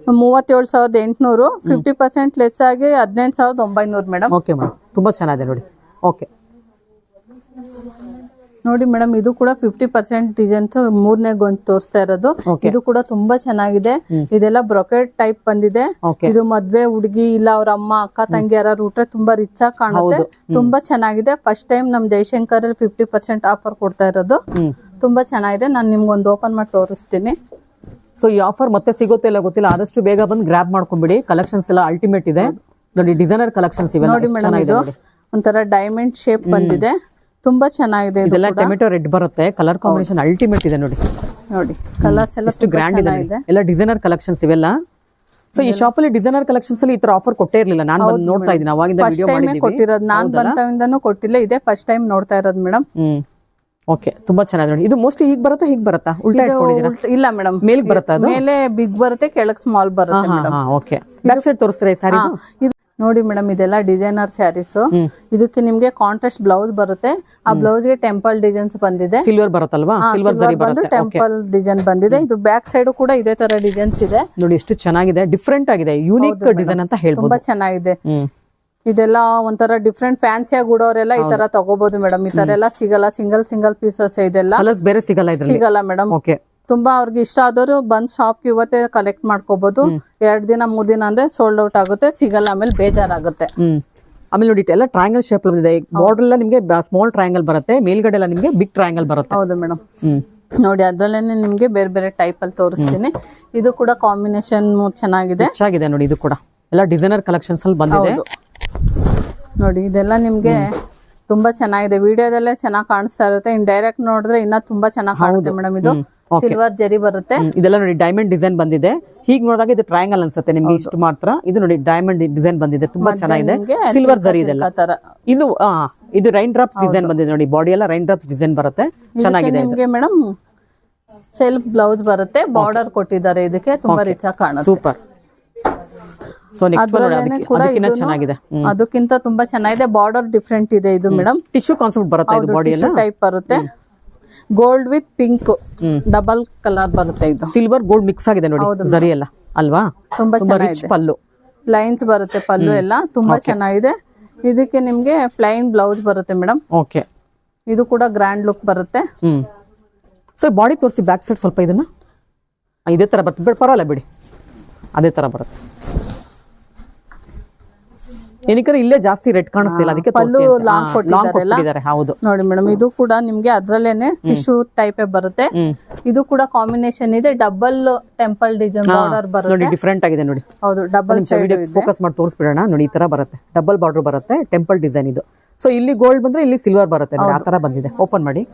37,800, 50% ಲೆಸ್ ಆಗಿ 18,900 ಮೇಡಮ್. ಓಕೆ ಮೇಡಮ್, ತುಂಬಾ ಚೆನ್ನಾಗಿದೆ ನೋಡಿ. ಓಕೆ ನೋಡಿ ಮೇಡಮ್, ಇದು ಕೂಡ 50% ಡಿಸೈನ್ಸ್ ಮೂರನೇ ಗೊಂಚು ತೋರಿಸ್ತಾ ಇರೋದು. ಇದು ಕೂಡ ತುಂಬಾ ಚೆನ್ನಾಗಿದೆ. ಇದೆಲ್ಲ ಬ್ರೊಕೆಟ್ ಟೈಪ್ ಬಂದಿದೆ. ಇದು ಮದ್ವೆ ಹುಡುಗಿ ಇಲ್ಲ ಅವ್ರ ಅಮ್ಮ ಅಕ್ಕ ತಂಗಿ ಯಾರು ಉಟ್ರೆ ತುಂಬಾ ರಿಚ್ ಆಗಿ ಕಾಣುತ್ತೆ, ತುಂಬಾ ಚೆನ್ನಾಗಿದೆ. ಫಸ್ಟ್ ಟೈಮ್ ನಮ್ ಜಯಶಂಕರ್ ಅಲ್ಲಿ 50% ಆಫರ್ ಕೊಡ್ತಾ ಇರೋದು. ತುಂಬಾ ಚೆನ್ನಾಗಿದೆ. ನಾನು ನಿಮ್ಗೊಂದು ಓಪನ್ ಮಾಡಿ ತೋರಿಸ್ತೀನಿ. ಸೊ ಈ ಆಫರ್ ಮತ್ತೆ ಸಿಗುತ್ತೆ ಇಲ್ಲ ಗೊತ್ತಿಲ್ಲ, ಆದಷ್ಟು ಬೇಗ ಬಂದು ಗ್ರಾಬ್ ಮಾಡ್ಕೊಂಡ್ಬಿಡಿ. ಕಲೆಕ್ಷನ್ಸ್ ಎಲ್ಲ ಅಲ್ಟಿಮೇಟ್ ಇದೆ ನೋಡಿ. ಡಿಸೈನರ್ ಕಲೆಕ್ಷನ್ಸ್ ಇವೆ ನೋಡಿ ಮೇಡಮ್. ಇದು ಒಂಥರ ಡೈಮಂಡ್ ಶೇಪ್ ಬಂದಿದೆ, ತುಂಬಾ ಚೆನ್ನಾಗಿದೆ. ಇದೆಲ್ಲ ಟೊಮೆಟೊ ರೆಡ್ ಬರುತ್ತೆ, ಕಲರ್ ಕಾಂಬಿನೇಷನ್ ಅಲ್ಟಿಮೇಟ್ ಇದೆ ನೋಡಿ. ನೋಡಿ ಕಲರ್ಸ್ ಎಲ್ಲ ಎಷ್ಟು ಗ್ರ್ಯಾಂಡ್ ಇದೆ. ಎಲ್ಲ ಡಿಸೈನರ್ ಕಲೆಕ್ಷನ್ಸ್ ಇವೆಲ್ಲ. ಸೊ ಈ ಶಾಪ್ ಅಲ್ಲಿ ಡಿಸೈನರ್ ಕಲೆಕ್ಷನ್ಸ್ ಅಲ್ಲಿ ಈ ತರ ಆಫರ್ ಕೊಟ್ಟೇ ಇರಲಿಲ್ಲ. ನಾನು ಬಂದು ನೋಡ್ತಾ ಇದ್ದೀನಿ, ಅವಾಗಿಂದ ವಿಡಿಯೋ ಮಾಡಿದ್ದೀವಿ. ಕೊಟ್ಟಿರೋದು ನಾನು ಬಂತವಿಂದನೂ ಕೊಟ್ಟಿಲ್ಲ, ಇದೆ ಫಸ್ಟ್ ಟೈಮ್ ನೋಡ್ತಾ ಇರೋದು ಮೇಡಮ್. ಓಕೆ, ತುಂಬಾ ಚೆನ್ನಾಗಿದೆ ನೋಡಿ. ಇದು ಮೋಸ್ಟ್ಲಿ ಹೀಗೆ ಬರುತ್ತಾ ಹೀಗೆ ಬರುತ್ತಾ? ಉಲ್ಟಾ ಇಟ್ಕೊಂಡಿದ್ದೀರಾ? ಇಲ್ಲ ಮೇಡಮ್, ಮೇಲ್ಗೆ ಬರುತ್ತಾ? ಅದು ಮೇಲೆ ಬಿಗ್ ಬರುತ್ತೆ, ಕೆಳಗೆ ಸ್ಮಾಲ್ ಬರುತ್ತೆ ಮೇಡಮ್. ಓಕೆ, ಬ್ಯಾಕ್ ಸೈಡ್ ತೋರಿಸ್ತೀರಾ ಈ ಸ್ಯಾರಿ? ನೋಡಿ ಮೇಡಮ್, ಇದೆಲ್ಲ ಡಿಸೈನರ್ ಸ್ಯಾರೀಸ್. ಇದಕ್ಕೆ ನಿಮ್ಗೆ ಕಾಂಟ್ರಾಸ್ಟ್ ಬ್ಲೌಸ್ ಬರುತ್ತೆ. ಆ ಬ್ಲೌಸ್ ಗೆ ಟೆಂಪಲ್ ಡಿಸೈನ್ಸ್ ಬಂದಿದೆ. ಸಿಲ್ವರ್ ಬರುತ್ತಲ್ವಾ? ಸಿಲ್ವರ್ ಜರಿ ಬರುತ್ತೆ, ಟೆಂಪಲ್ ಡಿಸೈನ್ ಬಂದಿದೆ. ಇದು ಬ್ಯಾಕ್ ಸೈಡ್ ಕೂಡ ಇದೇ ತರ ಡಿಸೈನ್ಸ್ ಇದೆ ನೋಡಿ. ಎಷ್ಟು ಚೆನ್ನಾಗಿದೆ, ಡಿಫ್ರೆಂಟ್ ಆಗಿದೆ, ಯೂನಿಕ್ ಡಿಸೈನ್ ಅಂತ ಹೇಳ್ಬೋದು. ತುಂಬಾ ಚೆನ್ನಾಗಿದೆ. ಇದೆಲ್ಲ ಒಂಥರ ಡಿಫ್ರೆಂಟ್ ಫ್ಯಾನ್ಸಿ ಆಗಿ ಉಡೋರೆಲ್ಲ ಈ ತರ ತಗೋಬಹುದು ಮೇಡಮ್. ಈ ತರ ಎಲ್ಲ ಸಿಗಲ್ಲ, ಸಿಂಗಲ್ ಪೀಸಸ್ ಇದೆಲ್ಲ ಬೇರೆ ಸಿಗಲ್ಲ ಮೇಡಮ್. ಓಕೆ, ತುಂಬಾ ಅವ್ರಿಗೆ ಇಷ್ಟ ಆದವರು ಬಂದ್ ಶಾಪ್ ಇವತ್ತೇ ಕಲೆಕ್ಟ್ ಮಾಡ್ಕೋಬಹುದು. 2 ದಿನ 3 ದಿನ ಅಂದ್ರೆ ಸೋಲ್ಡ್ ಔಟ್ ಆಗುತ್ತೆ, ಸಿಗಲ್ಲ, ಆಮೇಲೆ ಬೇಜಾರಾಗುತ್ತೆ. ಆಮೇಲೆ ನೋಡಿ ಎಲ್ಲ ಟ್ರಯಾಂಗಲ್ ಶೇಪ್ ಇದೆ. ಬಾರ್ಡರ್ ಎಲ್ಲ ನಿಮ್ಗೆ ಸ್ಮಾಲ್ ಟ್ರಯಾಂಗಲ್ ಬರುತ್ತೆ, ಮೇಲ್ಗಡೆ ಎಲ್ಲ ನಿಮ್ಗೆ ಬಿಗ್ ಟ್ರಯಾಂಗಲ್ ಬರುತ್ತೆ. ಹೌದು ಮೇಡಮ್. ನೋಡಿ ಅದ್ರಲ್ಲೇನೆ ನಿಮ್ಗೆ ಬೇರೆ ಬೇರೆ ಟೈಪ್ ಅಲ್ಲಿ ತೋರಿಸ್ತೀನಿ. ಇದು ಕೂಡ ಕಾಂಬಿನೇಷನ್ ಚೆನ್ನಾಗಿದೆ ನೋಡಿ. ಇದು ಕೂಡ ಎಲ್ಲ ಡಿಸೈನರ್ ಕಲೆಕ್ಷನ್ಸ್ ಅಲ್ಲಿ ಬಂದಿದೆ. ನೋಡಿ ಇದೆಲ್ಲ ನಿಮ್ಗೆ ತುಂಬಾ ಚೆನ್ನಾಗಿದೆ. ವಿಡಿಯೋದಲ್ಲೇ ಚೆನ್ನಾಗಿ ಕಾಣಿಸ್ತಾ ಇರುತ್ತೆ, ಇನ್ ಡೈರೆಕ್ಟ್ ನೋಡಿದ್ರೆ ಇನ್ನ ತುಂಬಾ ಚೆನ್ನಾಗಿ ಕಾಣುತ್ತೆ ಮೇಡಮ್. ಇದು ಸಿಲ್ವರ್ ಜರಿ ಬರುತ್ತೆ. ಇದೆಲ್ಲ ನೋಡಿ ಡೈಮಂಡ್ ಡಿಸೈನ್ ಬಂದಿದೆ. ಹೀಗೆ ನೋಡಿದಾಗ ಇದು ಟ್ರಯಾಂಗಲ್ ಅನ್ಸುತ್ತೆ ನಿಮ್ಗೆ ಇಷ್ಟು ಮಾತ್ರ. ಇದು ನೋಡಿ ಡೈಮಂಡ್ ಡಿಸೈನ್ ಬಂದಿದೆ, ತುಂಬಾ ಚೆನ್ನಾಗಿದೆ. ಸಿಲ್ವರ್ ಜರಿ ಇದೆಲ್ಲ. ಇದು ರೈನ್ ಡ್ರಾಪ್ಸ್ ಡಿಸೈನ್ ಬಂದಿದೆ ನೋಡಿ, ಬಾಡಿ ಎಲ್ಲ ರೈನ್ ಡ್ರಾಪ್ಸ್ ಡಿಸೈನ್ ಬರುತ್ತೆ, ಚೆನ್ನಾಗಿದೆ. ನಿಮ್ಗೆ ಮೇಡಮ್ ಸೆಲ್ಫ್ ಬ್ಲೌಸ್ ಬರುತ್ತೆ, ಬಾರ್ಡರ್ ಕೊಟ್ಟಿದ್ದಾರೆ ಇದಕ್ಕೆ, ತುಂಬಾ ರಿಚ್ ಆಗಿ ಕಾಣುತ್ತೆ. ಸೂಪರ್. ಸೊ ನೆಕ್ಸ್ಟ್ ಅದಕ್ಕಿಂತ ಚೆನ್ನಾಗಿದೆ, ಅದಕ್ಕಿಂತ ತುಂಬಾ ಚೆನ್ನಾಗಿದೆ. ಬಾರ್ಡರ್ ಡಿಫ್ರೆಂಟ್ ಇದೆ ಇದು ಮೇಡಮ್. ಟಿಶ್ಯೂ ಕಾನ್ಸೆಪ್ಟ್ ಬರುತ್ತೆ, ಇದು ಬಾಡಿ ಎಲ್ಲ ಟೈಪ್ ಬರುತ್ತೆ. Gold with pink double colour ಬರುತ್ತೆ. ಇದು ಸಿಲ್ವರ್ ಗೋಲ್ಡ್ ಮಿಕ್ಸ್ ಆಗಿದೆ ನೋಡಿ, ಜರಿ ಎಲ್ಲ ಅಲ್ವಾ, ತುಂಬಾ ರಿಚ್ ಪಲ್ಲು, ಲೈನ್ಸ್ ಬರುತ್ತೆ ಪಲ್ಲು ಎಲ್ಲ, ತುಂಬಾ ಚೆನ್ನಾಗಿದೆ. ಇದಕ್ಕೆ ನಿಮ್ಗೆ ಪ್ಲೈನ್ ಬ್ಲೌಸ್ ಬರುತ್ತೆ ಮೇಡಮ್. ಓಕೆ, ಇದು ಕೂಡ ಗ್ರ್ಯಾಂಡ್ ಲುಕ್ ಬರುತ್ತೆ. ಸೊ ಬಾಡಿ ತೋರಿಸಿ ಬ್ಯಾಕ್ ಸೈಡ್ ಸ್ವಲ್ಪ ಇದನ್ನ ಇದೇ ತರ ಬರುತ್ತೆ, ಪರವಾಗಿಲ್ಲ ಬಿಡಿ, ಅದೇ ತರ ಬರುತ್ತೆ. ಏನಕ್ಕೆ ಇಲ್ಲೇ ಜಾಸ್ತಿ ರೆಡ್ ಕಾಣಿಸ್ತಿಲ್ಲ, ಅದಕ್ಕೆ ಪಲ್ಲು ಲಾಂಗ್ ಕೊಟ್ಟಿದ್ದಾರೆ. ಹೌದು ನೋಡಿ ಮೇಡಮ್, ಇದು ಕೂಡ ನಿಮ್ಗೆ ಅದ್ರಲ್ಲೇನೆ ಟಿಶ್ಯೂ ಟೈಪ್ ಬರುತ್ತೆ. ಇದು ಕೂಡ ಕಾಂಬಿನೇಷನ್ ಇದೆ, ಡಬಲ್ ಟೆಂಪಲ್ ಡಿಸೈನ್ ಬಾರ್ಡರ್ ಬರುತ್ತೆ. ನೋಡಿ ಡಿಫ್ರೆಂಟ್ ಆಗಿದೆ ನೋಡಿ. ಹೌದು, ಡಬಲ್ ಫೋಕಸ್ ಮಾಡಿ ತೋರಿಸ್ಬಿಡೋಣ ನೋಡಿ. ಈ ತರ ಬರುತ್ತೆ, ಡಬಲ್ ಬಾರ್ಡರ್ ಬರುತ್ತೆ, ಟೆಂಪಲ್ ಡಿಸೈನ್ ಇದು. ಸೊ ಇಲ್ಲಿ ಗೋಲ್ಡ್ ಬಂದ್ರೆ ಇಲ್ಲಿ ಸಿಲ್ವರ್ ಬರುತ್ತೆ ನೋಡಿ, ಆ ತರ ಬಂದಿದೆ. ಓಪನ್ ಮಾಡಿ.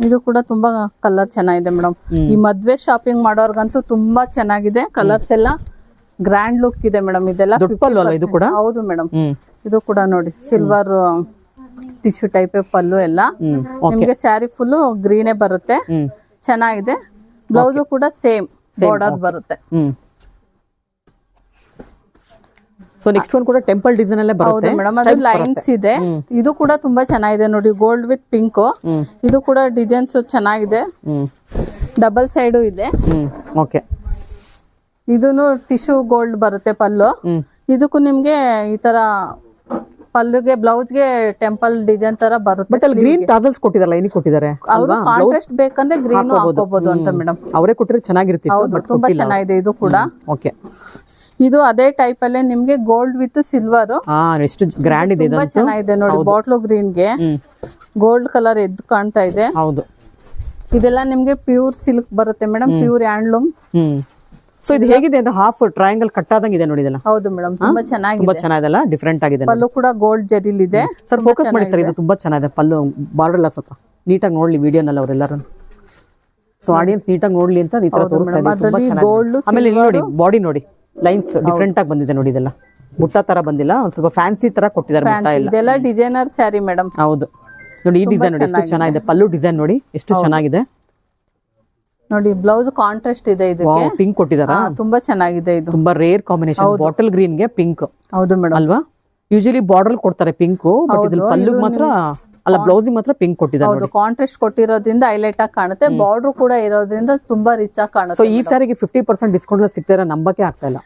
ಇದು ಕೂಡ ತುಂಬಾ ಕಲರ್ ಚೆನ್ನಾಗಿದೆ ಮೇಡಮ್. ಈ ಮದ್ವೆ ಶಾಪಿಂಗ್ ಮಾಡೋರ್ಗಂತೂ ತುಂಬಾ ಚೆನ್ನಾಗಿದೆ. ಕಲರ್ಸ್ ಎಲ್ಲ ಗ್ರ್ಯಾಂಡ್ ಲುಕ್ ಇದೆ ಮೇಡಮ್. ಇದೆಲ್ಲ ಇದು ಕೂಡ ಹೌದು ಮೇಡಮ್. ಇದು ಕೂಡ ನೋಡಿ ಸಿಲ್ವರ್ ಟಿಶ್ಯೂ ಟೈಪ್ ಪಲ್ಲು ಎಲ್ಲ. ನಿಮ್ಗೆ ಸ್ಯಾರಿ ಫುಲ್ ಗ್ರೀನೇ ಬರುತ್ತೆ, ಚೆನ್ನಾಗಿದೆ. ಬ್ಲೌಸ್ ಕೂಡ ಸೇಮ್ ಬಾರ್ಡರ್ ಬರುತ್ತೆ. ಸೊ ನೆಕ್ಸ್ಟ್ ಒನ್ ಕೂಡ ಟೆಂಪಲ್ ಡಿಸೈನ್ ಅಲ್ಲೇ ಬರುತ್ತೆ ಮೇಡಮ್. ಅದು ಲೈನ್ಸ್ ಇದೆ. ಇದು ಕೂಡ ತುಂಬಾ ಚೆನ್ನಾಗಿದೆ ನೋಡಿ, ಗೋಲ್ಡ್ ವಿತ್ ಪಿಂಕ್. ಇದು ಕೂಡ ಡಿಸೈನ್ಸ್ ಚೆನ್ನಾಗಿದೆ, ಡಬಲ್ ಸೈಡು ಇದೆ. ಓಕೆ, ಇದೂನು ಟಿಶ್ಯೂ ಗೋಲ್ಡ್ ಬರುತ್ತೆ ಪಲ್ಲು. ಇದಕ್ಕೂ ನಿಮ್ಗೆ ಈ ತರ ಪಲ್ಲುಗೆ ಬ್ಲೌಸ್ಗೆ ಟೆಂಪಲ್ ಡಿಸೈನ್ ತರ ಬರುತ್ತೆ. ಗ್ರೀನ್ ಟಾಸಲ್ಸ್ ಕೊಟ್ಟಿದಾರಲ್ಲ, ಏನಿಗೆ ಕೊಟ್ಟಿದ್ದಾರೆ? ಅವರು ಕಾಂಟ್ರಾಸ್ಟ್ ಬೇಕಂದ್ರೆ ಗ್ರೀನ್ ಹಾಕೋಬಹುದು ಅಂತ ಮೇಡಮ್. ಅವರೇ ಕೊಟ್ಟರೆ ಚೆನ್ನಾಗಿರ್ತಿತ್ತು. ತುಂಬಾ ಚೆನ್ನಾಗಿದೆ ಇದು ಕೂಡ. ಓಕೆ, ಇದು ಅದೇ ಟೈಪ್ ಅಲ್ಲೇ ನಿಮ್ಗೆ ಗೋಲ್ಡ್ ವಿತ್ ಸಿಲ್ವರ್. ಎಷ್ಟು ಗ್ರ್ಯಾಂಡ್ ಇದೆ, ತುಂಬಾ ಚೆನ್ನಾಗಿದೆ ನೋಡಿ. ಬಾಟ್ಲು ಗ್ರೀನ್ ಗೆ ಗೋಲ್ಡ್ ಕಲರ್ ಎದ್ದು ಕಾಣ್ತಾ ಇದೆ. ಹೌದು, ಇದೆಲ್ಲ ನಿಮ್ಗೆ ಪ್ಯೂರ್ ಸಿಲ್ಕ್ ಬರುತ್ತೆ ಮೇಡಮ್, ಪ್ಯೂರ್ ಹ್ಯಾಂಡ್ಲೂಮ್. ಸೊ ಇದು ಹೇಗಿದೆ ಅಂದ್ರೆ ಹಾಫ್ ಟ್ರಯಾಂಗಲ್ ಕಟ್ ಆದಂಗೆ ಇದೆ ನೋಡಿ ಇದೆಲ್ಲ. ಹೌದು ಮೇಡಮ್, ತುಂಬಾ ಚೆನ್ನಾಗಿದೆ. ತುಂಬಾ ಚೆನ್ನಾಗಿದೆಲ್ಲ, ಡಿಫ್ರೆಂಟ್ ಆಗಿದೆ. ಪಲ್ಲು ಕೂಡ ಗೋಲ್ಡ್ ಜರಿಲ್ ಇದೆ. ಸರ್ ಫೋಕಸ್ ಮಾಡಿ ಸರ್, ಇದು ತುಂಬಾ ಚೆನ್ನಾಗಿದೆ ಪಲ್ಲು. ಬಾರ್ಡರ್ ಎಲ್ಲ ಸ್ವಲ್ಪ ನೀಟಾಗಿ ನೋಡ್ಲಿ ವಿಡಿಯೋನಲ್ಲಿ ಅವರೆಲ್ಲರೂ. ಸೊ ಆಡಿಯನ್ಸ್ ನೀಟಾಗಿ ನೋಡ್ಲಿ ಅಂತ ಈ ತರ ತೋರಿಸ್ತಾ ಇದೆ, ತುಂಬಾ ಚೆನ್ನಾಗಿದೆ. ಆಮೇಲೆ ಇಲ್ಲಿ ನೋಡಿ ಬಾಡಿ ನೋಡಿ, ಲೈನ್ಸ್ ಡಿಫ್ರೆಂಟ್ ಆಗಿ ಬಂದಿದೆ ನೋಡಿ. ಇದೆಲ್ಲ ಬುಟ್ಟ ತರ ಬಂದಿಲ್ಲ, ಒಂದ್ ಸ್ವಲ್ಪ ಫ್ಯಾನ್ಸಿ ತರ ಕೊಟ್ಟಿದ್ದಾರೆ ಬುಟ್ಟ ಎಲ್ಲ. ಇದೆಲ್ಲ ಡಿಸೈನರ್ ಸ್ಯಾರಿ ಮೇಡಮ್. ಹೌದು ನೋಡಿ, ಈ ಡಿಸೈನ್ ನೋಡಿ ಎಷ್ಟು ಚೆನ್ನಾಗಿದೆ. ಪಲ್ಲು ಡಿಸೈನ್ ನೋಡಿ ಎಷ್ಟು ಚೆನ್ನಾಗಿದೆ ನೋಡಿ. ಬ್ಲೌಸ್ ಕಾಂಟ್ರಾಸ್ಟ್ ಇದೆ, ಇದಕ್ಕೆ ಪಿಂಕ್ ಕೊಟ್ಟಿದಾರ, ತುಂಬಾ ಚೆನ್ನಾಗಿದೆ. ಇದು ತುಂಬಾ ರೇರ್ ಕಾಂಬಿನೇಷನ್, ಬಾಟಲ್ ಗ್ರೀನ್ ಗೆ ಪಿಂಕ್. ಹೌದು ಮೇಡಮ್ ಅಲ್ವಾ, ಯೂಶಲಿ ಬಾರ್ಡರ್ ಕೊಡ್ತಾರೆ ಪಿಂಕ್, ಬಟ್ ಇದ್ರಲ್ಲಿ ಪಲ್ಲು ಮಾತ್ರ ಅಲ್ಲ, ಬ್ಲೌಸ್ ಮಾತ್ರ ಪಿಂಕ್ ಕೊಟ್ಟಿದ್ದಾರೆ. ಹೌದು, ಕಾಂಟ್ರಾಸ್ಟ್ ಕೊಟ್ಟಿರೋದ್ರಿಂದ ಹೈಲೈಟ್ ಆಗಿ ಕಾಣುತ್ತೆ. ಬಾರ್ಡರ್ ಕೂಡ ಇರೋದ್ರಿಂದ ತುಂಬಾ ರಿಚ್ ಆಗಿ ಕಾಣುತ್ತೆ. ಸೊ ಈ ಸಾರಿಗೆ 50% ಡಿಸ್ಕೌಂಟ್ ಸಿಗ್ತಾರೆ, ನಂಬಕ್ಕೆ ಆಗ್ತಾ ಇಲ್ಲ.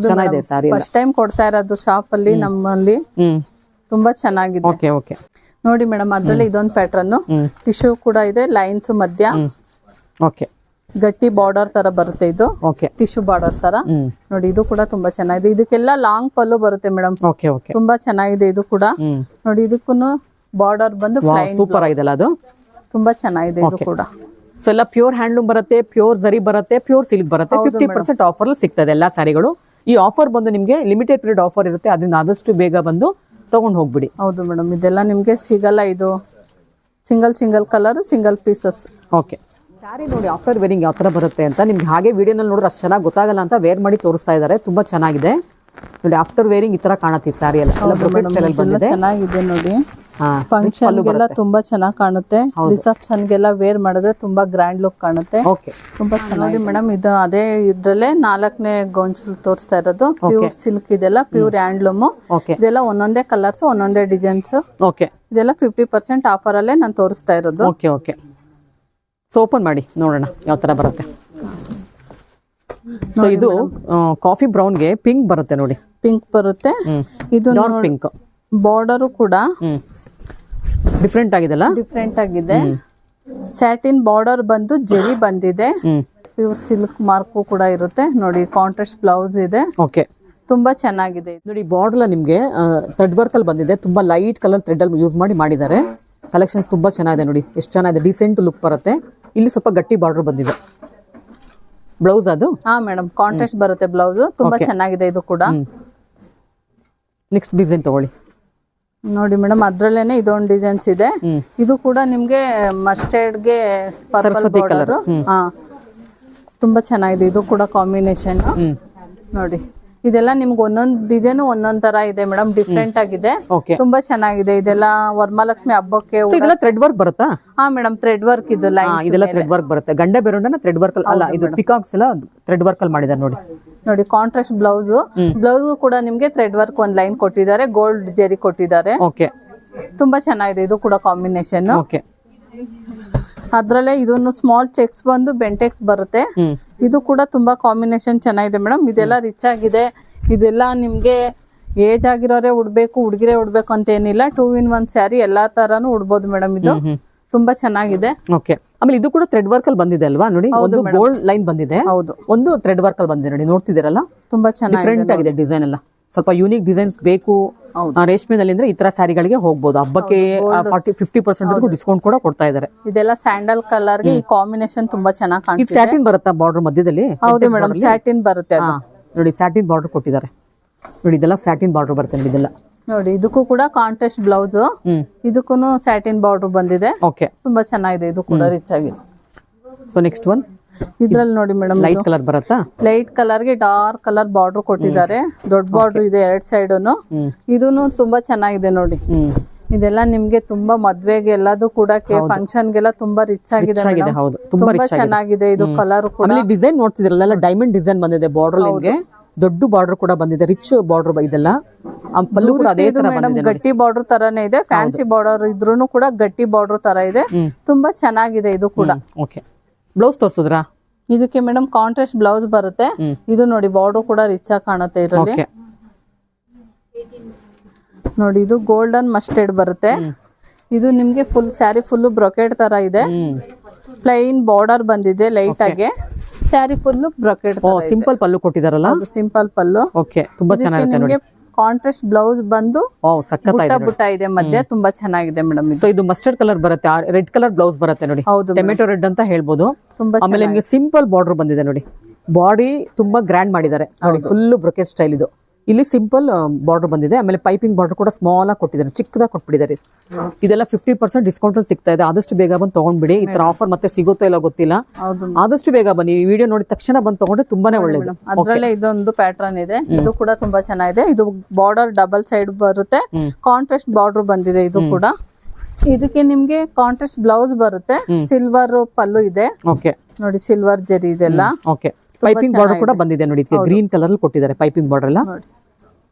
ಚೆನ್ನಾಗಿದೆ ಸಾರಿ, ಫಸ್ಟ್ ಟೈಮ್ ಕೊಡ್ತಾ ಇರೋದು ಶಾಪ್ ಅಲ್ಲಿ ನಮ್ಮಲ್ಲಿ. ತುಂಬಾ ಚೆನ್ನಾಗಿದೆ. ಓಕೆ ಓಕೆ, ನೋಡಿ ಮೇಡಮ್, ಅದ್ರಲ್ಲಿ ಇದೊಂದು ಪ್ಯಾಟರ್ನ್ ಟಿಶ್ಯೂ ಕೂಡ ಇದೆ, ಲೈನ್ಸ್ ಮಧ್ಯ. ಓಕೆ, ಗಟ್ಟಿ ಬಾರ್ಡರ್ ತರ ಬರುತ್ತೆ ಇದು. ಓಕೆ, ಟಿಶ್ಯೂ ಬಾರ್ಡರ್ ತರ ನೋಡಿ. ಇದು ಕೂಡ ತುಂಬಾ ಚೆನ್ನಾಗಿದೆ. ಇದಕ್ಕೆಲ್ಲ ಲಾಂಗ್ ಪಲ್ಲು ಬರುತ್ತೆ ಮೇಡಮ್. ಓಕೆ ಓಕೆ, ತುಂಬಾ ಚೆನ್ನಾಗಿದೆ ಇದು ಕೂಡ ನೋಡಿ. ಇದಕ್ಕೂ ಬಾರ್ಡರ್ ಬಂದು ಸೂಪರ್ ಆಗಿದೆ ಅದು, ತುಂಬಾ ಚೆನ್ನಾಗಿದೆ ಇದು ಕೂಡ. ಸೊ ಎಲ್ಲ ಪ್ಯೂರ್ ಹ್ಯಾಂಡ್ಲೂಮ್ ಬರುತ್ತೆ, ಪ್ಯೂರ್ ಜರಿ ಬರುತ್ತೆ, ಪ್ಯೂರ್ ಸಿಲ್ಕ್ ಬರುತ್ತೆ. 50% ಆಫರ್ ಸಿಗ್ತದೆ ಎಲ್ಲಾ ಸ್ಯಾರಿಗಳು. ಈ ಆಫರ್ ಬಂದು ನಿಮ್ಗೆ ಲಿಮಿಟೆಡ್ ಪೀರಿಯಡ್ ಆಫರ್ ಇರುತ್ತೆ, ಅದರಿಂದ ಆದಷ್ಟು ಬೇಗ ಬಂದು ತಗೊಂಡು ಹೋಗ್ಬಿಡಿ. ಹೌದು ಮೇಡಮ್, ಇದೆಲ್ಲ ನಿಮ್ಗೆ ಸಿಗಲ್ಲ. ಇದು single colour, single pieces. Okay, sari ನೋಡಿ ಆಫ್ಟರ್ ವೇರಿಂಗ್ ಯಾವ ತರ ಬರುತ್ತೆ ಅಂತ ನಿಮ್ಗೆ ಹಾಗೆ ವಿಡಿಯೋನಲ್ಲಿ ನೋಡಿದ್ರೆ ಅಷ್ಟು ಚೆನ್ನಾಗಿ ಗೊತ್ತಾಗಲ್ಲ ಅಂತ ವೇರ್ ಮಾಡಿ ತೋರಿಸ್ತಾ ಇದ್ದಾರೆ. ತುಂಬಾ ಚೆನ್ನಾಗಿದೆ ನೋಡಿ, ಆಫ್ಟರ್ ವೇರಿಂಗ್ ಈ ತರ ಕಾಣುತ್ತೆ ಸ್ಯಾರಿ ಎಲ್ಲ. ಚೆನ್ನಾಗಿದೆ ನೋಡಿ. ಫಂಕ್ಷನ್ ಗೆಲ್ಲ ತುಂಬಾ ಚೆನ್ನಾಗಿ ಕಾಣುತ್ತೆ. ರಿಸೆಪ್ಷನ್ ಗೆಲ್ಲ ವೇರ್ ಮಾಡಿದ್ರೆ ತುಂಬಾ ಗ್ರ್ಯಾಂಡ್ ಲುಕ್ ಕಾಣುತ್ತೆ. ತುಂಬಾ ಚೆನ್ನಾಗಿ ಮೇಡಮ್. ಇದು ಅದೇ ಇದ್ರಲ್ಲೇ 4ನೇ ಗೊಂಚಲು ತೋರಿಸ್ತಾ ಇರೋದು. ಪ್ಯೂರ್ ಸಿಲ್ಕ್ ಇದೆಲ್ಲ, ಪ್ಯೂರ್ ಹ್ಯಾಂಡ್ಲೂಮ್. ಇದೆಲ್ಲ ಒಂದೊಂದೇ ಕಲರ್ಸ್, ಒಂದೊಂದೇ ಡಿಸೈನ್ಸ್. ಇದೆಲ್ಲ 50% ಆಫರ್ ಅಲ್ಲೇ ನಾನು ತೋರಿಸ್ತಾ ಇರೋದು. ಓಕೆ ಓಕೆ, ಸೊ ಓಪನ್ ಮಾಡಿ ನೋಡೋಣ ಯಾವ ತರ ಬರುತ್ತೆ. ಸೊ ಇದು ಕಾಫಿ ಬ್ರೌನ್ ಗೆ ಪಿಂಕ್ ಬರುತ್ತೆ ನೋಡಿ. ಪಿಂಕ್ ಬರುತ್ತೆ. ಇದು ಡಾರ್ಕ್ ಪಿಂಕ್. ಬಾರ್ಡರ್ ಕೂಡ ಡಿಫ್ರೆಂಟ್ ಆಗಿದೆಲ್ಲ, ಡಿಫ್ರೆಂಟ್ ಆಗಿದೆ. ಸ್ಯಾಟಿನ್ ಬಾರ್ಡರ್ ಬಂದು ಜರಿ ಬಂದಿದೆ. ಪ್ಯೂರ್ ಸಿಲ್ಕ್ ಮಾರ್ಕು ಕೂಡ ಇರುತ್ತೆ ನೋಡಿ. ಕಾಂಟ್ರಾಸ್ಟ್ ಬ್ಲೌಸ್ ಇದೆ. ಓಕೆ, ತುಂಬಾ ಚೆನ್ನಾಗಿದೆ ನೋಡಿ. ಬಾರ್ಡರ್ ನಿಮ್ಗೆ ಥ್ರೆಡ್ ವರ್ಕ್ ಅಲ್ಲಿ ಬಂದಿದೆ, ತುಂಬಾ ಲೈಟ್ ಕಲರ್ ಥ್ರೆಡ್ ಅಲ್ಲಿ ಯೂಸ್ ಮಾಡಿದ್ದಾರೆ. ಕಲೆಕ್ಷನ್ಸ್ ತುಂಬಾ ಚೆನ್ನಾಗಿದೆ ನೋಡಿ, ಎಷ್ಟು ಚೆನ್ನಾಗಿದೆ. ಡಿಸೆಂಟ್ ಲುಕ್ ಬರುತ್ತೆ. ಇಲ್ಲಿ ಸ್ವಲ್ಪ ಗಟ್ಟಿ ಬಾರ್ಡರ್ ಬಂದಿದೆ. ಬ್ಲೌಸ್ ಅದು. ಹಾ ಮೇಡಮ್, ಕಾಂಟ್ರಾಸ್ಟ್ ಬರುತ್ತೆ ಬ್ಲೌಸ್. ತುಂಬಾ ಚೆನ್ನಾಗಿದೆ ಇದು ಕೂಡ. ನೆಕ್ಸ್ಟ್ ಡಿಸೈನ್ ತಗೊಳ್ಳಿ ನೋಡಿ ಮೇಡಮ್, ಅದ್ರಲ್ಲೇನೆ ಇದೊಂದು ಡಿಸೈನ್ಸ್ ಇದೆ. ಇದು ಕೂಡ ನಿಮ್ಗೆ ಮಸ್ಟರ್ಡ್ಗೆ ಸರಸ್ವತಿ ಕಲರ್. ಹಾ, ತುಂಬಾ ಚೆನ್ನಾಗಿದೆ ಇದು ಕೂಡ ಕಾಂಬಿನೇಷನ್. ನೋಡಿ, ಇದೆಲ್ಲ ನಿಮ್ಗೆ ಒಂದೊಂದು ಡಿಸೈನ್ ಒಂದೊಂದ್ ತರ ಇದೆ ಮೇಡಮ್, ಡಿಫ್ರೆಂಟ್ ಆಗಿದೆ. ತುಂಬಾ ಚೆನ್ನಾಗಿದೆ. ಇದೆಲ್ಲ ವರಮಹಾಲಕ್ಷ್ಮಿ ಹಬ್ಬಕ್ಕೆ. ಇದೆಲ್ಲ ಥ್ರೆಡ್ ವರ್ಕ್ ಬರುತ್ತಾ? ಹಾ ಮೇಡಮ್, ಥ್ರೆಡ್ ವರ್ಕ್ ಇದು ಇದೆಲ್ಲ ಥ್ರೆಡ್ ವರ್ಕ್ ಬರುತ್ತೆ. ಗಂಡೆ ಬೆರುಂಡನ ಥ್ರೆಡ್ ವರ್ಕ್ ಅಲ್ಲ, ಇದು ಪಿಕಾಕ್ಸ್ ಎಲ್ಲ ಥ್ರೆಡ್ ವರ್ಕ್ ಅಲ್ಲಿ ಮಾಡಿದ್ದಾರೆ ನೋಡಿ. ನೋಡಿ, ಕಾಂಟ್ರಾಸ್ಟ್ ಬ್ಲೌಸ್ ಕೂಡ ನಿಮ್ಗೆ ಥ್ರೆಡ್ ವರ್ಕ್ ಒಂದ್ ಲೈನ್ ಕೊಟ್ಟಿದ್ದಾರೆ, ಗೋಲ್ಡ್ ಜೆರಿ ಕೊಟ್ಟಿದ್ದಾರೆ. ಓಕೆ, ತುಂಬಾ ಚೆನ್ನಾಗಿದೆ ಇದು ಕೂಡ ಕಾಂಬಿನೇಷನ್. ಓಕೆ, ಅದ್ರಲ್ಲೇ ಇದನ್ನು ಸ್ಮಾಲ್ ಚೆಕ್ಸ್ ಬಂದು ಬೆಂಟೆಕ್ಸ್ ಬರುತ್ತೆ. ಇದು ಕೂಡ ತುಂಬಾ ಕಾಂಬಿನೇಷನ್ ಚೆನ್ನಾಗಿದೆ ಮೇಡಮ್. ಇದೆಲ್ಲ ರಿಚ್ ಆಗಿದೆ. ಇದೆಲ್ಲ ನಿಮ್ಗೆ ಏಜ್ ಆಗಿರೋರೆ ಉಡ್ಬೇಕು, ಹುಡುಗಿರೇ ಉಡ್ಬೇಕು ಅಂತ ಏನಿಲ್ಲ. 2 in 1 ಸ್ಯಾರಿ ಎಲ್ಲಾ ತರಾನು ಉಡ್ಬೋದು ಮೇಡಮ್. ಇದು ತುಂಬಾ ಚೆನ್ನಾಗಿದೆ. ಓಕೆ, ಆಮೇಲೆ ಇದು ಕೂಡ ಥ್ರೆಡ್ ವರ್ಕ್ ಅಲ್ಲಿ ಬಂದಿದೆ ಅಲ್ವಾ? ನೋಡಿ, ಒಂದು ಗೋಲ್ಡ್ ಲೈನ್ ಬಂದಿದೆ, ಒಂದು ಥ್ರೆಡ್ ವರ್ಕ್ ಅಲ್ಲಿ ಬಂದಿದೆ ನೋಡಿ. ನೋಡ್ತಿದ್ದೀರಲ್ಲ, ತುಂಬಾ ಚೆನ್ನಾಗಿ ಡಿಫ್ರೆಂಟ್ ಆಗಿದೆ ಡಿಸೈನ್ ಎಲ್ಲ. ಸ್ವಲ್ಪ ಯೂನಿಕ್ ಡಿಸೈನ್ಸ್ ಬೇಕು ರೇಷ್ಮೆನಲ್ಲಿ ಅಂದ್ರೆ ಈ ತರ ಸ್ಯಾರಿಗಳಿಗೆ ಹೋಗ್ಬೋದು. ಹಬ್ಬಕ್ಕೆ 40-50% ಡಿಸ್ಕೌಂಟ್ ಕೂಡ ಕೊಡ್ತಾ ಇದ್ದಾರೆ. ಇದೆಲ್ಲ ಸ್ಯಾಂಡಲ್ ಕಲರ್ ಗೆ ಈ ಕಾಂಬಿನೇಷನ್ ತುಂಬಾ ಚೆನ್ನಾಗಿ ಕಾಣ್ತಿದೆ. ಇದು ಸ್ಯಾಟಿನ್ ಬರುತ್ತಾ ಬಾರ್ಡರ್ ಮಧ್ಯದಲ್ಲಿ? ಹೌದು ಮೇಡಮ್, ಸ್ಯಾಟಿನ್ ಬರುತ್ತೆ. ನೋಡಿ, ಸ್ಯಾಟಿನ್ ಬಾರ್ಡರ್ ಕೊಟ್ಟಿದ್ದಾರೆ ನೋಡಿ. ಇದೆಲ್ಲ ಸ್ಯಾಟಿನ್ ಬಾರ್ಡರ್ ಬರುತ್ತೆ ನೋಡಿ. ಇದೆಲ್ಲ ನೋಡಿ, ಇದಕ್ಕೂ ಕೂಡ ಕಾಂಟ್ರಾಸ್ಟ್ ಬ್ಲೌಸ್, ಇದಕ್ಕೂ ಸ್ಯಾಟಿನ್ ಬಾರ್ಡರ್ ಬಂದಿದೆ. ಓಕೆ, ತುಂಬಾ ಚೆನ್ನಾಗಿದೆ. ಇದು ಕೂಡ ರಿಚ್ ಆಗಿದೆ. ಸೊ ನೆಕ್ಸ್ಟ್ ಒನ್ ಇದ್ರಲ್ಲಿ ನೋಡಿ ಮೇಡಮ್, ಲೈಟ್ ಕಲರ್ ಬರುತ್ತಾ? ಲೈಟ್ ಕಲರ್ ಗೆ ಡಾರ್ಕ್ ಕಲರ್ ಬಾರ್ಡರ್ ಕೊಟ್ಟಿದ್ದಾರೆ. ದೊಡ್ಡ ಬಾರ್ಡರ್ ಇದೆ ಎರಡ್ ಸೈಡ್. ಇದೂನು ತುಂಬಾ ಚೆನ್ನಾಗಿದೆ ನೋಡಿ. ಇದೆಲ್ಲ ನಿಮ್ಗೆ ತುಂಬಾ ಮದ್ವೆಗೆ ಎಲ್ಲದೂ ಕೂಡ ಫಂಕ್ಷನ್ ಗೆಲ್ಲ ತುಂಬಾ ರಿಚ್ ಆಗಿದೆ. ಹೌದು, ತುಂಬಾ ಚೆನ್ನಾಗಿದೆ ಇದು ಕಲರ್ ಕೂಡ. ಡಿಸೈನ್ ನೋಡ್ತಿದ್ರಲ್ಲ, ಡೈಮಂಡ್ ಡಿಸೈನ್ ಬಂದಿದೆ ಬಾರ್ಡರ್. ನಿಮ್ಗೆ ದೊಡ್ಡ ಬಾರ್ಡರ್ ಕೂಡ ಬಂದಿದೆ, ರಿಚ್ ಬಾರ್ಡರ್. ಇದೆಲ್ಲ ಪಲ್ಲು ಕೂಡ ಅದೇ ತರ ಬಂದಿದೆ, ಗಟ್ಟಿ ಬಾರ್ಡರ್ ತರಾನೇ ಇದೆ. ಫ್ಯಾನ್ಸಿ ಬಾರ್ಡರ್ ಇದ್ರೂನು ಕೂಡ ಗಟ್ಟಿ ಬಾರ್ಡರ್ ತರ ಇದೆ. ತುಂಬಾ ಚೆನ್ನಾಗಿದೆ ಇದು ಕೂಡ. ಓಕೆ, ಬ್ಲೌಸ್ ತೋರ್ಸುದ್ರಾ? ಇದಕ್ಕೆ ಮೇಡಮ್ ಕಾಂಟ್ರಾಸ್ಟ್ ಬ್ಲೌಸ್ ಬರುತ್ತೆ. ಇದು ನೋಡಿ, ಬಾರ್ಡರ್ ಕೂಡ ರಿಚ್ ಆಗಿ ಕಾಣುತ್ತೆ ಇದರಲ್ಲಿ. ನೋಡಿ, ಇದು ಗೋಲ್ಡನ್ ಮಸ್ಟರ್ಡ್ ಬರುತ್ತೆ. ಇದು ನಿಮ್ಗೆ ಫುಲ್ ಸ್ಯಾರಿ ಫುಲ್ ಬ್ರೊಕೆಟ್ ತರ ಇದೆ. ಪ್ಲೈನ್ ಬಾರ್ಡರ್ ಬಂದಿದೆ ಲೈಟ್ ಆಗಿ. Sari full brocade. ಸಿಂಪಲ್ ಪಲ್ಲು ಕೊಟ್ಟಿದಾರಲ್ಲ? ಸಿಂಪಲ್ ಪಲ್ಲು. ಓಕೆ, ತುಂಬಾ ಚೆನ್ನಾಗಿದೆ ನೋಡಿ. ಕಾಂಟ್ರಾಸ್ಟ್ ಬ್ಲೌಸ್ ಬಂದು ಬುಟ್ಟ ಇದೆ ಮಧ್ಯೆ. ತುಂಬಾ ಚೆನ್ನಾಗಿದೆ ಮೇಡಮ್. ಸೊ ಇದು ಮಸ್ಟರ್ಡ್ ಕಲರ್ ಬರುತ್ತೆ, ರೆಡ್ ಕಲರ್ ಬ್ಲೌಸ್ ಬರುತ್ತೆ ನೋಡಿ. ಟೊಮೆಟೊ ರೆಡ್ ಅಂತ ಹೇಳ್ಬೋದು. ಆಮೇಲೆ ನಿಮಗೆ ಸಿಂಪಲ್ ಬಾರ್ಡರ್ ಬಂದಿದೆ ನೋಡಿ. ಬಾಡಿ ತುಂಬಾ ಗ್ರ್ಯಾಂಡ್ ಮಾಡಿದ್ದಾರೆ ನೋಡಿ, ಫುಲ್ ಬ್ರೊಕೆಟ್ ಸ್ಟೈಲ್ ಇದು. ಇಲ್ಲಿ ಸಿಂಪಲ್ ಬಾರ್ಡರ್ ಬಂದಿದೆ. ಆಮೇಲೆ ಪೈಪಿಂಗ್ ಬಾರ್ಡರ್ ಕೂಡ ಸ್ಮಾಲ್ ಆಗಿ ಕೊಟ್ಟಿದ್ದಾರೆ, ಚಿಕ್ಕದಾಗಿ ಕೊಟ್ಬಿಟ್ಟಿದ್ದಾರೆ. ಇದೆಲ್ಲ 50% ಡಿಸ್ಕೌಂಟ್ ಅಲ್ಲಿ ಸಿಗ್ತಾ ಇದೆ. ಆದಷ್ಟು ಬೇಗ ಬಂದು ತಗೊಂಡ್ಬಿಡಿ. ಈ ತರ ಆಫರ್ ಮತ್ತೆ ಸಿಗುತ್ತೋ ಇಲ್ಲ ಗೊತ್ತಿಲ್ಲ. ಆದಷ್ಟು ಬೇಗ ಬನ್ನಿ. ಈ ವಿಡಿಯೋ ನೋಡಿ ತಕ್ಷಣ ಬಂದು ತಗೊಂಡ್ರೆ ತುಂಬಾನೇ ಒಳ್ಳೇದು. ಅದ್ರಲ್ಲೇ ಇದೊಂದು ಪ್ಯಾಟರ್ನ್ ಇದೆ, ಇದು ಕೂಡ ತುಂಬಾ ಚೆನ್ನಾಗಿದೆ. ಇದು ಬಾರ್ಡರ್ ಡಬಲ್ ಸೈಡ್ ಬರುತ್ತೆ, ಕಾಂಟ್ರಾಸ್ಟ್ ಬಾರ್ಡರ್ ಬಂದಿದೆ ಇದು ಕೂಡ. ಇದಕ್ಕೆ ನಿಮ್ಗೆ ಕಾಂಟ್ರಾಸ್ಟ್ ಬ್ಲೌಸ್ ಬರುತ್ತೆ, ಸಿಲ್ವರ್ ಪಲ್ಲು ಇದೆ ನೋಡಿ, ಸಿಲ್ವರ್ ಜರಿ ಇದೆಲ್ಲ. ಪೈಪಿಂಗ್ ಬಾರ್ಡರ್ ಕೂಡ ಬಂದಿದೆ ನೋಡಿ. ಗ್ರೀನ್ ಕಲರ್ ಅಲ್ಲಿ ಕೊಟ್ಟಿದ್ದಾರೆ ಪೈಪಿಂಗ್ ಬಾರ್ಡರ್ ಎಲ್ಲ.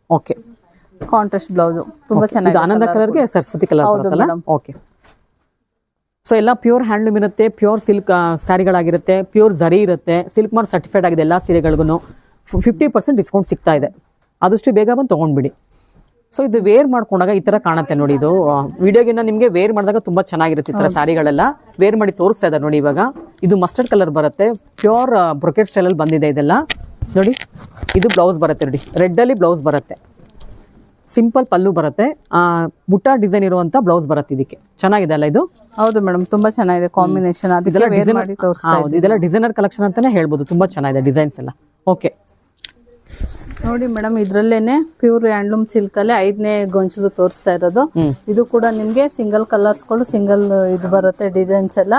ಓಕೆ, ಕಾಂಟ್ರಾಸ್ಟ್ ಬ್ಲೌಸ್ ತುಂಬಾ ಚೆನ್ನಾಗಿದೆ. ಆನಂದ ಕಲರ್ ಗೆ ಸರಸ್ವತಿ ಕಲರ್ ಬರುತ್ತಲ್ಲ. ಓಕೆ, ಸೊ ಎಲ್ಲ ಪ್ಯೂರ್ ಹ್ಯಾಂಡ್ಲೂಮ್ ಇರುತ್ತೆ, ಪ್ಯೂರ್ ಸಿಲ್ಕ್ ಸ್ಯಾರಿಗಳಾಗಿರುತ್ತೆ, ಪ್ಯೂರ್ ಜರಿ ಇರುತ್ತೆ. ಸಿಲ್ಕ್ ಮಾರ್ಕ್ ಸರ್ಟಿಫೈಡ್ ಆಗಿದೆ ಎಲ್ಲ ಸೀರೆಗಳಿಗೂ. 50% ಡಿಸ್ಕೌಂಟ್ ಸಿಗ್ತಾ ಇದೆ. ಆದಷ್ಟು ಬೇಗ ಬಂದು ತಗೊಂಡ್ಬಿಡಿ. ಸೊ ಇದು ವೇರ್ ಮಾಡ್ಕೊಂಡಾಗ ಈ ತರ ಕಾಣುತ್ತೆ ನೋಡಿ. ಇದು ವಿಡಿಯೋಗಿನ್ನ ನಿಮ್ಗೆ ವೇರ್ ಮಾಡಿದಾಗ ತುಂಬಾ ಚೆನ್ನಾಗಿರುತ್ತೆ. ಈ ತರ ಸ್ಯಾರಿಗಳೆಲ್ಲ ವೇರ್ ಮಾಡಿ ತೋರಿಸ್ತಾ ಇದ್ದಾರೆ ನೋಡಿ. ಇವಾಗ ಇದು ಮಸ್ಟರ್ಡ್ ಕಲರ್ ಬರುತ್ತೆ, ಪ್ಯೂರ್ ಬ್ರೊಕೆಟ್ ಸ್ಟೈಲ್ ಅಲ್ಲಿ ಬಂದಿದೆ ಇದೆಲ್ಲ ನೋಡಿ. ಇದು ಬ್ಲೌಸ್ ಬರುತ್ತೆ ನೋಡಿ, ರೆಡ್ ಅಲ್ಲಿ ಬ್ಲೌಸ್ ಬರುತ್ತೆ. ಸಿಂಪಲ್ ಪಲ್ಲು ಬರುತ್ತೆ, ಬುಟ್ಟ ಡಿಸೈನ್ ಇರುವಂತ ಬ್ಲೌಸ್ ಬರುತ್ತೆ. ಇದಕ್ಕೆ ಚೆನ್ನಾಗಿದೆ ಅಲ್ಲ ಇದು? ಹೌದು ಮೇಡಮ್, ತುಂಬಾ ಚೆನ್ನಾಗಿದೆ ಕಾಂಬಿನೇಷನ್. ಇದೆಲ್ಲ ಡಿಸೈನರ್ ಕಲೆಕ್ಷನ್ ಅಂತಾನೆ ಹೇಳ್ಬೋದು. ತುಂಬಾ ಚೆನ್ನಾಗಿದೆ ಡಿಸೈನ್ಸ್ ಎಲ್ಲ. ಓಕೆ ನೋಡಿ ಮೇಡಮ್, ಇದ್ರಲ್ಲೇನೆ ಪ್ಯೂರ್ ಹ್ಯಾಂಡ್ಲೂಮ್ ಸಿಲ್ಕ್ ಅಲ್ಲಿ 5ನೇ ಗೊಂಚಲು ತೋರಿಸ್ತಾ ಇರೋದು. ಇದು ಕೂಡ ನಿಮ್ಗೆ ಸಿಂಗಲ್ ಕಲರ್ಸ್ ಗಳು ಸಿಂಗಲ್ ಇದು ಬರುತ್ತೆ ಡಿಸೈನ್ಸ್ ಎಲ್ಲ.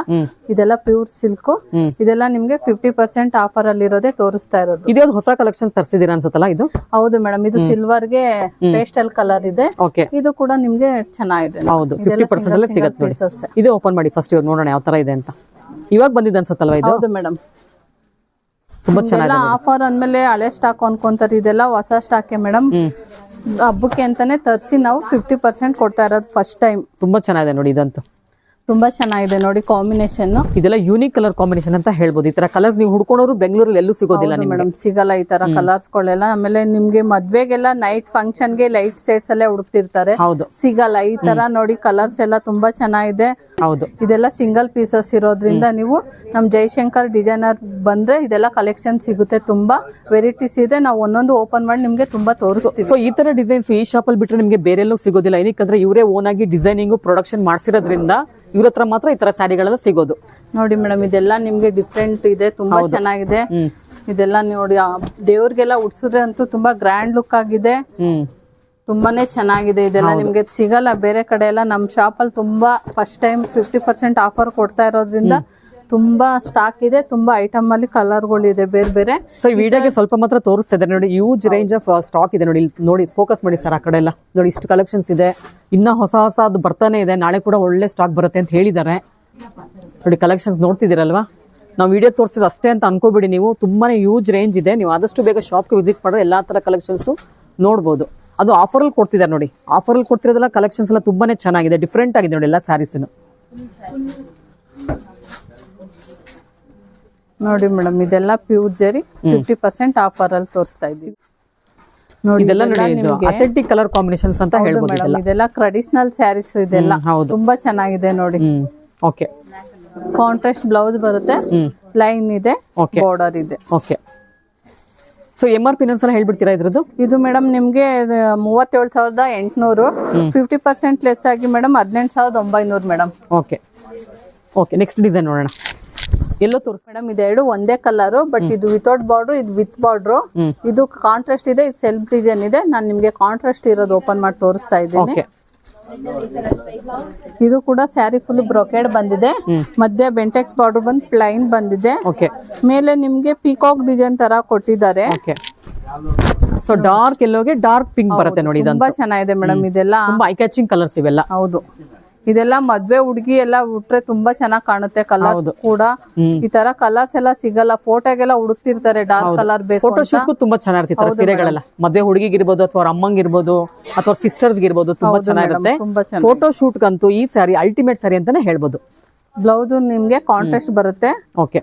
ಇದೆಲ್ಲ ಪ್ಯೂರ್ ಸಿಲ್ಕ್. ಇದೆಲ್ಲ ನಿಮ್ಗೆ 50% ಆಫರ್ ಅಲ್ಲಿ ಇರೋದೇ ತೋರಿಸ್ತಾ ಇರೋದು. ಇದು ಹೊಸ ಕಲೆಕ್ಷನ್ಸ್ ತರಿಸಿದೀರಾ ಅನ್ಸುತ್ತಲ್ಲ ಇದು? ಹೌದು ಮೇಡಮ್, ಇದು ಸಿಲ್ವರ್ ಗೆ ಪೇಸ್ಟಲ್ ಕಲರ್ ಇದೆ. ಇದು ಕೂಡ ನಿಮ್ಗೆ ಚೆನ್ನಾಗಿದೆ. ಹೌದು, 50% ಅಲ್ಲೇ ಸಿಗುತ್ತೆ ನೋಡಿ. ಇದು ಓಪನ್ ಮಾಡಿ ಫಸ್ಟ್, ಇವಾಗ ನೋಡೋಣ ಯಾವ ತರ ಇದೆ ಅಂತ. ಇವಾಗ ಬಂದಿದೆ ಅನ್ಸುತ್ತಲ್ವಾ ಇದು? ಹೌದು ಮೇಡಮ್, ತುಂಬಾ ಚೆನ್ನಾಗಿದೆ. ಆಫರ್ ಅಂದ್ಮೇಲೆ ಹಳೆ ಸ್ಟಾಕ್ ಅನ್ಕೊಂತಾರೆ, ಇದೆಲ್ಲ ಹೊಸ ಸ್ಟಾಕ್ ಮೇಡಮ್. ಹಬ್ಬಕ್ಕೆ ಅಂತಾನೆ ತರಿಸಿ ನಾವು 50% ಕೊಡ್ತಾ ಇರೋದು ಫಸ್ಟ್ ಟೈಮ್. ತುಂಬಾ ಚೆನ್ನಾಗಿದೆ ನೋಡಿ, ಇದಂತೂ ತುಂಬಾ ಚೆನ್ನಾಗಿದೆ ನೋಡಿ ಕಾಂಬಿನೇಷನ್. ಇದೆಲ್ಲ ಯೂನಿಕ್ ಕಲರ್ ಕಾಂಬಿನೇಷನ್ ಅಂತ ಹೇಳ್ಬೋದು. ಈ ತರ ಕಲರ್ಸ್ ನೀವು ಹುಡ್ಕೊಂಡವ್ರು ಬೆಂಗಳೂರಲ್ಲಿ ಎಲ್ಲೂ ಸಿಗೋದಿಲ್ಲ ಮೇಡಮ್, ಸಿಗಲ್ಲ ಈ ತರ ಕಲರ್ಸ್ ಗಳೆಲ್ಲ. ಆಮೇಲೆ ನಿಮ್ಗೆ ಮದ್ವೆಗೆಲ್ಲ ನೈಟ್ ಫಂಕ್ಷನ್ ಗೆ ಲೈಟ್ ಸೆಟ್ಸ್ ಅಲ್ಲೇ ಹುಡುಕ್ತಿರ್ತಾರೆ, ಸಿಗಲ್ಲ ಈ ತರ ನೋಡಿ. ಕಲರ್ಸ್ ಎಲ್ಲ ತುಂಬಾ ಚೆನ್ನಾಗಿದೆ. ಹೌದು, ಇದೆಲ್ಲ ಸಿಂಗಲ್ ಪೀಸಸ್ ಇರೋದ್ರಿಂದ ನೀವು ನಮ್ ಜಯಶಂಕರ್ ಡಿಸೈನರ್ ಬಂದ್ರೆ ಇದೆಲ್ಲ ಕಲೆಕ್ಷನ್ ಸಿಗುತ್ತೆ. ತುಂಬಾ ವೆರೈಟೀಸ್ ಇದೆ, ನಾವು ಒಂದೊಂದು ಓಪನ್ ಮಾಡಿ ನಿಮ್ಗೆ ತುಂಬಾ ತೋರಿಸ್ತೀವಿ. ಸೊ ಈ ತರ ಡಿಸೈನ್ಸ್ ಈ ಶಾಪ್ ಅಲ್ಲಿ ಬಿಟ್ರೆ ನಿಮ್ಗೆ ಬೇರೆಲ್ಲೂ ಸಿಗೋದಿಲ್ಲ. ಏನಕ್ಕಂದ್ರೆ ಇವರೇ ಓನ್ ಆಗಿ ಡಿಸೈನಿಂಗ್ ಪ್ರೊಡಕ್ಷನ್ ಮಾಡಿಸಿರೋದ್ರಿಂದ ಇವ್ರ ಹತ್ರ ಮಾತ್ರ ಈ ತರ ಸ್ಯಾರಿಗಳೆಲ್ಲ ಸಿಗೋದು. ನೋಡಿ ಮೇಡಮ್, ಇದೆಲ್ಲ ನಿಮ್ಗೆ ಡಿಫ್ರೆಂಟ್ ಇದೆ, ತುಂಬಾ ಚೆನ್ನಾಗಿದೆ. ಇದೆಲ್ಲ ನೋಡಿ ದೇವ್ರಿಗೆಲ್ಲ ಉಡ್ಸಿದ್ರೆ ಅಂತೂ ತುಂಬಾ ಗ್ರ್ಯಾಂಡ್ ಲುಕ್ ಆಗಿದೆ, ತುಂಬಾನೇ ಚೆನ್ನಾಗಿದೆ. ಇದೆಲ್ಲ ನಿಮ್ಗೆ ಸಿಗಲ್ಲ ಬೇರೆ ಕಡೆ ಎಲ್ಲ. ನಮ್ಮ ಶಾಪ್ ಅಲ್ಲಿ ತುಂಬಾ ಫಸ್ಟ್ ಟೈಮ್ 50% ಆಫರ್ ಕೊಡ್ತಾ ಇರೋದ್ರಿಂದ ತುಂಬಾ ಸ್ಟಾಕ್ ಇದೆ, ತುಂಬಾ ಐಟಮ್ ಅಲ್ಲಿ ಕಲರ್ಗಳು ಇದೆ ಬೇರೆ ಬೇರೆ. ಸೊ ಈ ವಿಡಿಯೋಗೆ ಸ್ವಲ್ಪ ಮಾತ್ರ ತೋರಿಸ್ತಿದ್ದಾರೆ ನೋಡಿ, ಯೂಜ್ ರೇಂಜ್ ಆಫ್ ಸ್ಟಾಕ್ ಇದೆ ನೋಡಿ. ನೋಡಿ ಫೋಕಸ್ ಮಾಡಿ ಸರ್ ಆ ಕಡೆ ಎಲ್ಲ ನೋಡಿ, ಇಷ್ಟು ಕಲೆಕ್ಷನ್ಸ್ ಇದೆ. ಇನ್ನ ಹೊಸ ಅದು ಬರ್ತಾನೆ ಇದೆ, ನಾಳೆ ಕೂಡ ಒಳ್ಳೆ ಸ್ಟಾಕ್ ಬರುತ್ತೆ ಅಂತ ಹೇಳಿದ್ದಾರೆ ನೋಡಿ. ಕಲೆಕ್ಷನ್ಸ್ ನೋಡ್ತಿದ್ದೀರಲ್ವಾ, ನಾವು ವಿಡಿಯೋ ತೋರಿಸಿದ ಅಷ್ಟೇ ಅಂತ ಅನ್ಕೋಬಿಡಿ ನೀವು, ತುಂಬಾನೇ ಯೂಜ್ ರೇಂಜ್ ಇದೆ. ನೀವು ಆದಷ್ಟು ಬೇಗ ಶಾಪ್ಗೆ ವಿಸಿಟ್ ಮಾಡಿದ್ರೆ ಎಲ್ಲಾ ತರ ಕಲೆಕ್ಷನ್ಸ್ ನೋಡ್ಬೋದು. ಅದು ಆಫರ್ ಅಲ್ಲಿ ಕೊಡ್ತಿದ್ದಾರೆ ನೋಡಿ, ಆಫರ್ ಅಲ್ಲಿ ಕೊಡ್ತಿರೋದೆಲ್ಲ ಕಲೆಕ್ಷನ್ಸ್ ಎಲ್ಲ ತುಂಬಾನೇ ಚೆನ್ನಾಗಿದೆ, ಡಿಫ್ರೆಂಟ್ ಆಗಿದೆ ನೋಡಿ ಎಲ್ಲ ಸ್ಯಾರೀಸ್. ನೋಡಿ ಮೇಡಮ್, ಇದೆಲ್ಲ ಪ್ಯೂರ್ ಜರಿ 50% ಆಫರ್ ಅಲ್ಲಿ ತೋರಿಸ್ತಾ ಇದ್ದೀವಿ ನೋಡಿ. ಇದೆಲ್ಲ ನೋಡಿ ಅಥೆಂಟಿಕ್ ಕಲರ್ ಕಾಂಬಿನೇಷನ್ಸ್ ಅಂತ ಹೇಳ್ಬೋದು. ಇದೆಲ್ಲ ಟ್ರೆಡಿಷನಲ್ ಸ್ಯಾರೀಸ್, ಇದೆಲ್ಲ ತುಂಬಾ ಚೆನ್ನಾಗಿದೆ ನೋಡಿ. ಓಕೆ, ಕಾಂಟ್ರಾಸ್ಟ್ ಬ್ಲೌಸ್ ಬರುತ್ತೆ, ಲೈನ್ ಇದೆ, ಬಾರ್ಡರ್ ಇದೆ. ಓಕೆ, ಸೊ MRP ಇನ್ನೊಂದ್ಸಲ ಹೇಳ್ಬಿಡ್ತೀರಾ ಇದ್ರದ್ದು? ಇದು ಮೇಡಮ್ ನಿಮ್ಗೆ 37,800, 50% ಲೆಸ್ ಆಗಿ madam 18,900 madam. Okay okay, next design ನೋಡೋಣ. ಎಲ್ಲೋ ತೋರಿಸ್ ಮೇಡಮ್, ಇದೆರಡು ಒಂದೇ ಕಲರ್, ಬಟ್ ಇದು ವಿತೌಟ್ ಬಾರ್ಡರ್, ಇದು ವಿತ್ ಬಾರ್ಡರ್. ಇದು ಕಾಂಟ್ರಾಸ್ಟ್ ಇದೆ, ಇದು ಸೆಲ್ಫ್ ಡಿಸೈನ್ ಇದೆ. ನಾನು ನಿಮ್ಗೆ ಕಾಂಟ್ರಾಸ್ಟ್ ಇರೋದು ಓಪನ್ ಮಾಡಿ ತೋರಿಸ್ತಾ ಇದ್ದೀನಿ. ಇದು ಕೂಡ ಸ್ಯಾರಿ ಫುಲ್ ಬ್ರೊಕೇಡ್ ಬಂದಿದೆ, ಮಧ್ಯ ಬೆಂಟೆಕ್ಸ್ ಬಾರ್ಡರ್ ಬಂದು ಪ್ಲೈನ್ ಬಂದಿದೆ. ಮೇಲೆ ನಿಮ್ಗೆ ಪೀಕಾಕ್ ಡಿಸೈನ್ ತರ ಕೊಟ್ಟಿದ್ದಾರೆ. ಸೊ ಡಾರ್ಕ್ ಎಲ್ಲೋಗೆ ಡಾರ್ಕ್ ಪಿಂಕ್ ಬರುತ್ತೆ ನೋಡಿ. ತುಂಬಾ ಚೆನ್ನಾಗಿದೆ ಮೇಡಮ್, ಇದೆಲ್ಲ ತುಂಬಾ ಐ ಕ್ಯಾಚಿಂಗ್ ಕಲರ್ಸ್ ಇವೆಲ್ಲ. ಹೌದು, ಇದೆಲ್ಲ ಮದ್ವೆ ಹುಡುಗಿ ಎಲ್ಲ ಉಟ್ರೆ ತುಂಬಾ ಚೆನ್ನಾಗಿ ಕಾಣುತ್ತೆ. ಕಲರ್ಸ್ ಕೂಡ ಈ ತರ ಕಲರ್ಸ್ ಎಲ್ಲ ಸಿಗಲ್ಲ, ಫೋಟೋಗೆಲ್ಲ ಹುಡುಕ್ತಿರ್ತಾರೆ ಡಾರ್ಕ್ ಕಲರ್ ಬೇಕು. ಫೋಟೋ ಶೂಟ್ ತುಂಬಾ ಚೆನ್ನಾಗಿರ್ತಿತ್ತು ಸೀರೆಗಳೆಲ್ಲ. ಮದ್ವೆ ಹುಡುಗಿಗಿರ್ಬೋದು ಅಥವಾ ಅಮ್ಮಂಗಿರ್ಬೋದು ಅಥವಾ ಸಿಸ್ಟರ್ಸ್ ಇರ್ಬೋದು, ತುಂಬಾ ಚೆನ್ನಾಗಿರುತ್ತೆ. ಫೋಟೋ ಶೂಟ್ ಗಂತೂ ಈ ಸ್ಯಾರಿ ಅಲ್ಟಿಮೇಟ್ ಸ್ಯಾರಿ ಅಂತಾನೆ ಹೇಳ್ಬೋದು. ಬ್ಲೌಸ್ ನಿಮ್ಗೆ ಕಾಂಟ್ರಾಸ್ಟ್ ಬರುತ್ತೆ. ಓಕೆ,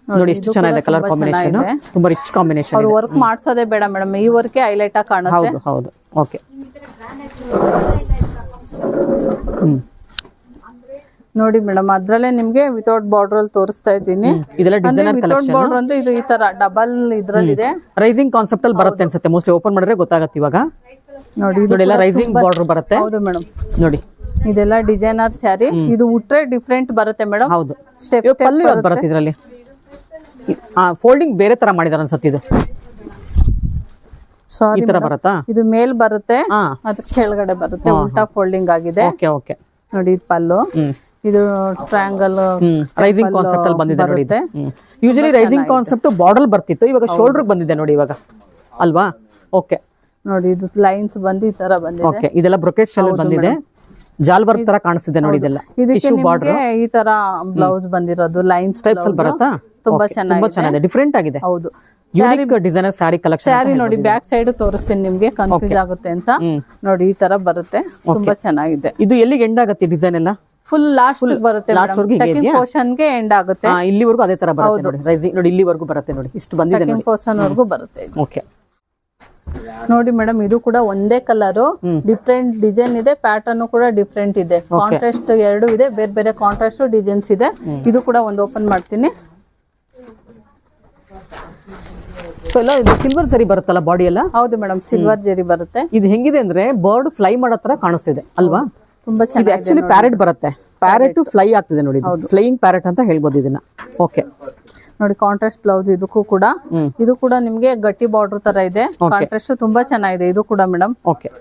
ನೋಡಿ ಎಷ್ಟು ಚೆನ್ನಾಗಿದೆ ಕಲರ್ ಕಾಂಬಿನೇಷನ್, ತುಂಬಾ ರಿಚ್ ಕಾಂಬಿನೇಷನ್. ಅವ್ರು ವರ್ಕ್ ಮಾಡ್ಸೋದೇ ಬೇಡ ಮೇಡಮ್, ಈ ವರ್ಕ್ ಹೈಲೈಟ್ ಆಗಿ ಕಾಣುತ್ತೆ. ಹೌದು ಹೌದು. ಓಕೆ, ನೋಡಿ ಮೇಡಮ್, ಅದ್ರಲ್ಲೇ ನಿಮ್ಗೆ ವಿತೌಟ್ ಬಾರ್ಡರ್ ಅಲ್ಲಿ ತೋರಿಸ್ತಾ ಇದ್ದೀನಿ. ಇದೆಲ್ಲ ಡಿಸೈನರ್ ಕಲೆಕ್ಷನ್. ಬಾರ್ಡರ್ ಅಂದ್ರೆ ಇದು ಈ ತರ ಡಬಲ್ ಇದ್ರಲ್ಲಿದೆ, ರೈಸಿಂಗ್ ಕಾನ್ಸೆಪ್ಟ್ ಅಲ್ಲಿ ಬರುತ್ತೆ ಅನ್ಸುತ್ತೆ. ಮೋಸ್ಟ್ಲಿ ಓಪನ್ ಮಾಡಿದ್ರೆ ಗೊತ್ತಾಗುತ್ತೆ ಇವಾಗ. ನೋಡಿ ಇದೆಲ್ಲ ರೈಸಿಂಗ್ ಬಾರ್ಡರ್ ಬರುತ್ತೆ. ಹೌದು ಮೇಡಮ್, ನೋಡಿ ಇದೆಲ್ಲ ಡಿಸೈನರ್ ಸ್ಯಾರಿ. ಇದು ಉಟ್ರೆ ಡಿಫ್ರೆಂಟ್ ಬರುತ್ತೆ ಮೇಡಮ್. ಹೌದು, ಸ್ಟೆಪ್ ಪಲ್ಲು ಬರುತ್ತೆ ಇದರಲ್ಲಿ. ಫೋಲ್ಡಿಂಗ್ ಬೇರೆ ತರ ಮಾಡಿದಾರೆ ಅನ್ಸುತ್ತೆ. ಇದು ಈ ತರ ಬರುತ್ತಾ? ಇದು ಮೇಲ್ ಬರುತ್ತೆ, ಅದ್ರ ಕೆಳಗಡೆ ಬರುತ್ತೆ, ಉಲ್ಟಾ ಫೋಲ್ಡಿಂಗ್ ಆಗಿದೆ. ಓಕೆ ಓಕೆ, ನೋಡಿ ಇದು ಪಲ್ಲು. ಇದು ಟ್ರಯಾಂಗಲ್ ರೈಸಿಂಗ್ ಕಾನ್ಸೆಪ್ಟ್ ಅಲ್ಲಿ ಬಂದಿದೆ ನೋಡಿ. ಯೂಶಲಿ ರೈಸಿಂಗ್ ಕಾನ್ಸೆಪ್ಟ್ ಬಾರ್ಡರ್ ಬರ್ತಿತ್ತು, ಇವಾಗ ಶೋಲ್ಡರ್ ಬಂದಿದೆ ನೋಡಿ ಇವಾಗ, ಅಲ್ವಾ? ಓಕೆ, ನೋಡಿ ಇದು ಲೈನ್ಸ್ ಬಂದು ಈ ತರ ಬಂದಿದೆ. ಓಕೆ, ಇದೆಲ್ಲ ಬ್ರೊಕೆಟ್ ಶೆಲ್ ಬಂದಿದೆ, ಜಾಲ್ ವರ್ಕ್ ತರ ಕಾಣಿಸ್ತಿದೆ ನೋಡಿ. ಇದೆಲ್ಲ ಟಿಶ್ಯೂ ಬಾರ್ಡರ್ ಈ ತರ ಬ್ಲೌಸ್ ಬಂದಿರೋದು ಲೈನ್ಸ್ ಟೈಪ್ಸ್ ಅಲ್ಲಿ ಬರುತ್ತಾ? ತುಂಬಾ ಚೆನ್ನಾಗಿದೆ, ಡಿಫರೆಂಟ್ ಆಗಿದೆ. ಹೌದು, unique designer sari collection. Sari ನೋಡಿ ಬ್ಯಾಕ್ ಸೈಡ್ ತೋರಿಸ್ತೀನಿ ನಿಮ್ಗೆ, ಕನ್ಫ್ಯೂಸ್ ಆಗುತ್ತೆ ಅಂತ. ನೋಡಿ ಈ ತರ ಬರುತ್ತೆ, ತುಂಬಾ ಚೆನ್ನಾಗಿದೆ. ಇದು ಎಲ್ಲಿಗೆ ಎಂಡ್ ಆಗುತ್ತೆ ಡಿಸೈನ್ ಎಲ್ಲ? ಫುಲ್ ಲಾಸ್ಟ್ ಬರುತ್ತೆ, ಪೋರ್ಷನ್ ಗೆ ಎಂಡ್ ಆಗುತ್ತೆ. ಇಲ್ಲಿವರೆಗೂ ಅದೇ ತರ ಬರುತ್ತೆ ನೋಡಿ. ರೈಸಿಂಗ್ ನೋಡಿ ಇಲ್ಲಿವರೆಗೂ ಬರುತ್ತೆ ನೋಡಿ, ಇಷ್ಟು ಬಂದಿದೆ ನೋಡಿ, ಪೋರ್ಷನ್ ವರೆಗೂ ಬರುತ್ತೆ. ಓಕೆ, ನೋಡಿ ಮೇಡಮ್, ಇದು ಕೂಡ ಒಂದೇ ಕಲರ್, ಡಿಫ್ರೆಂಟ್ ಡಿಸೈನ್ ಇದೆ, ಪ್ಯಾಟರ್ನ್ ಕೂಡ ಡಿಫ್ರೆಂಟ್ ಇದೆ. ಕಾಂಟ್ರಾಸ್ಟ್ ಎರಡು ಇದೆ, ಬೇರೆ ಬೇರೆ ಕಾಂಟ್ರಾಸ್ಟ್ ಡಿಸೈನ್ಸ್ ಇದೆ. ಇದು ಕೂಡ ಒಂದು ಓಪನ್ ಮಾಡ್ತೀನಿ. ಎಲ್ಲ ಇದು ಸಿಲ್ವರ್ ಜರಿ ಬರುತ್ತಲ್ಲ ಬಾಡಿ ಎಲ್ಲ? ಹೌದು ಮೇಡಮ್, ಸಿಲ್ವರ್ ಜರಿ ಬರುತ್ತೆ. ಇದು ಹೆಂಗಿದೆ ಅಂದ್ರೆ ಬರ್ಡ್ ಫ್ಲೈ ಮಾಡೋ ತರ ಕಾಣಿಸ್ತಿದೆ ಅಲ್ವಾ? ತುಂಬಾ ಚೆನ್ನಾಗಿದೆ. ಆಕ್ಚುಲಿ ಪ್ಯಾರೆಟ್ ಬರುತ್ತೆ, ಪ್ಯಾರೆಟ್ ಫ್ಲೈ ಆಗ್ತಿದೆ ನೋಡಿ, ಫ್ಲೈಯಿಂಗ್ ಪ್ಯಾರೆಟ್ ಅಂತ ಹೇಳ್ಬೋದು ಇದನ್ನ. ಓಕೆ, ನೋಡಿ ಕಾಂಟ್ರಾಸ್ಟ್ ಬ್ಲೌಸ್ ಇದಕ್ಕೂ ಕೂಡ. ಇದು ಕೂಡ ನಿಮ್ಗೆ ಗಟ್ಟಿ ಬಾರ್ಡರ್ ತರ ಇದೆ, ಕಾಂಟ್ರಾಸ್ಟ್ ತುಂಬಾ ಚೆನ್ನಾಗಿದೆ ಇದು ಕೂಡ ಮೇಡಮ್. ಓಕೆ,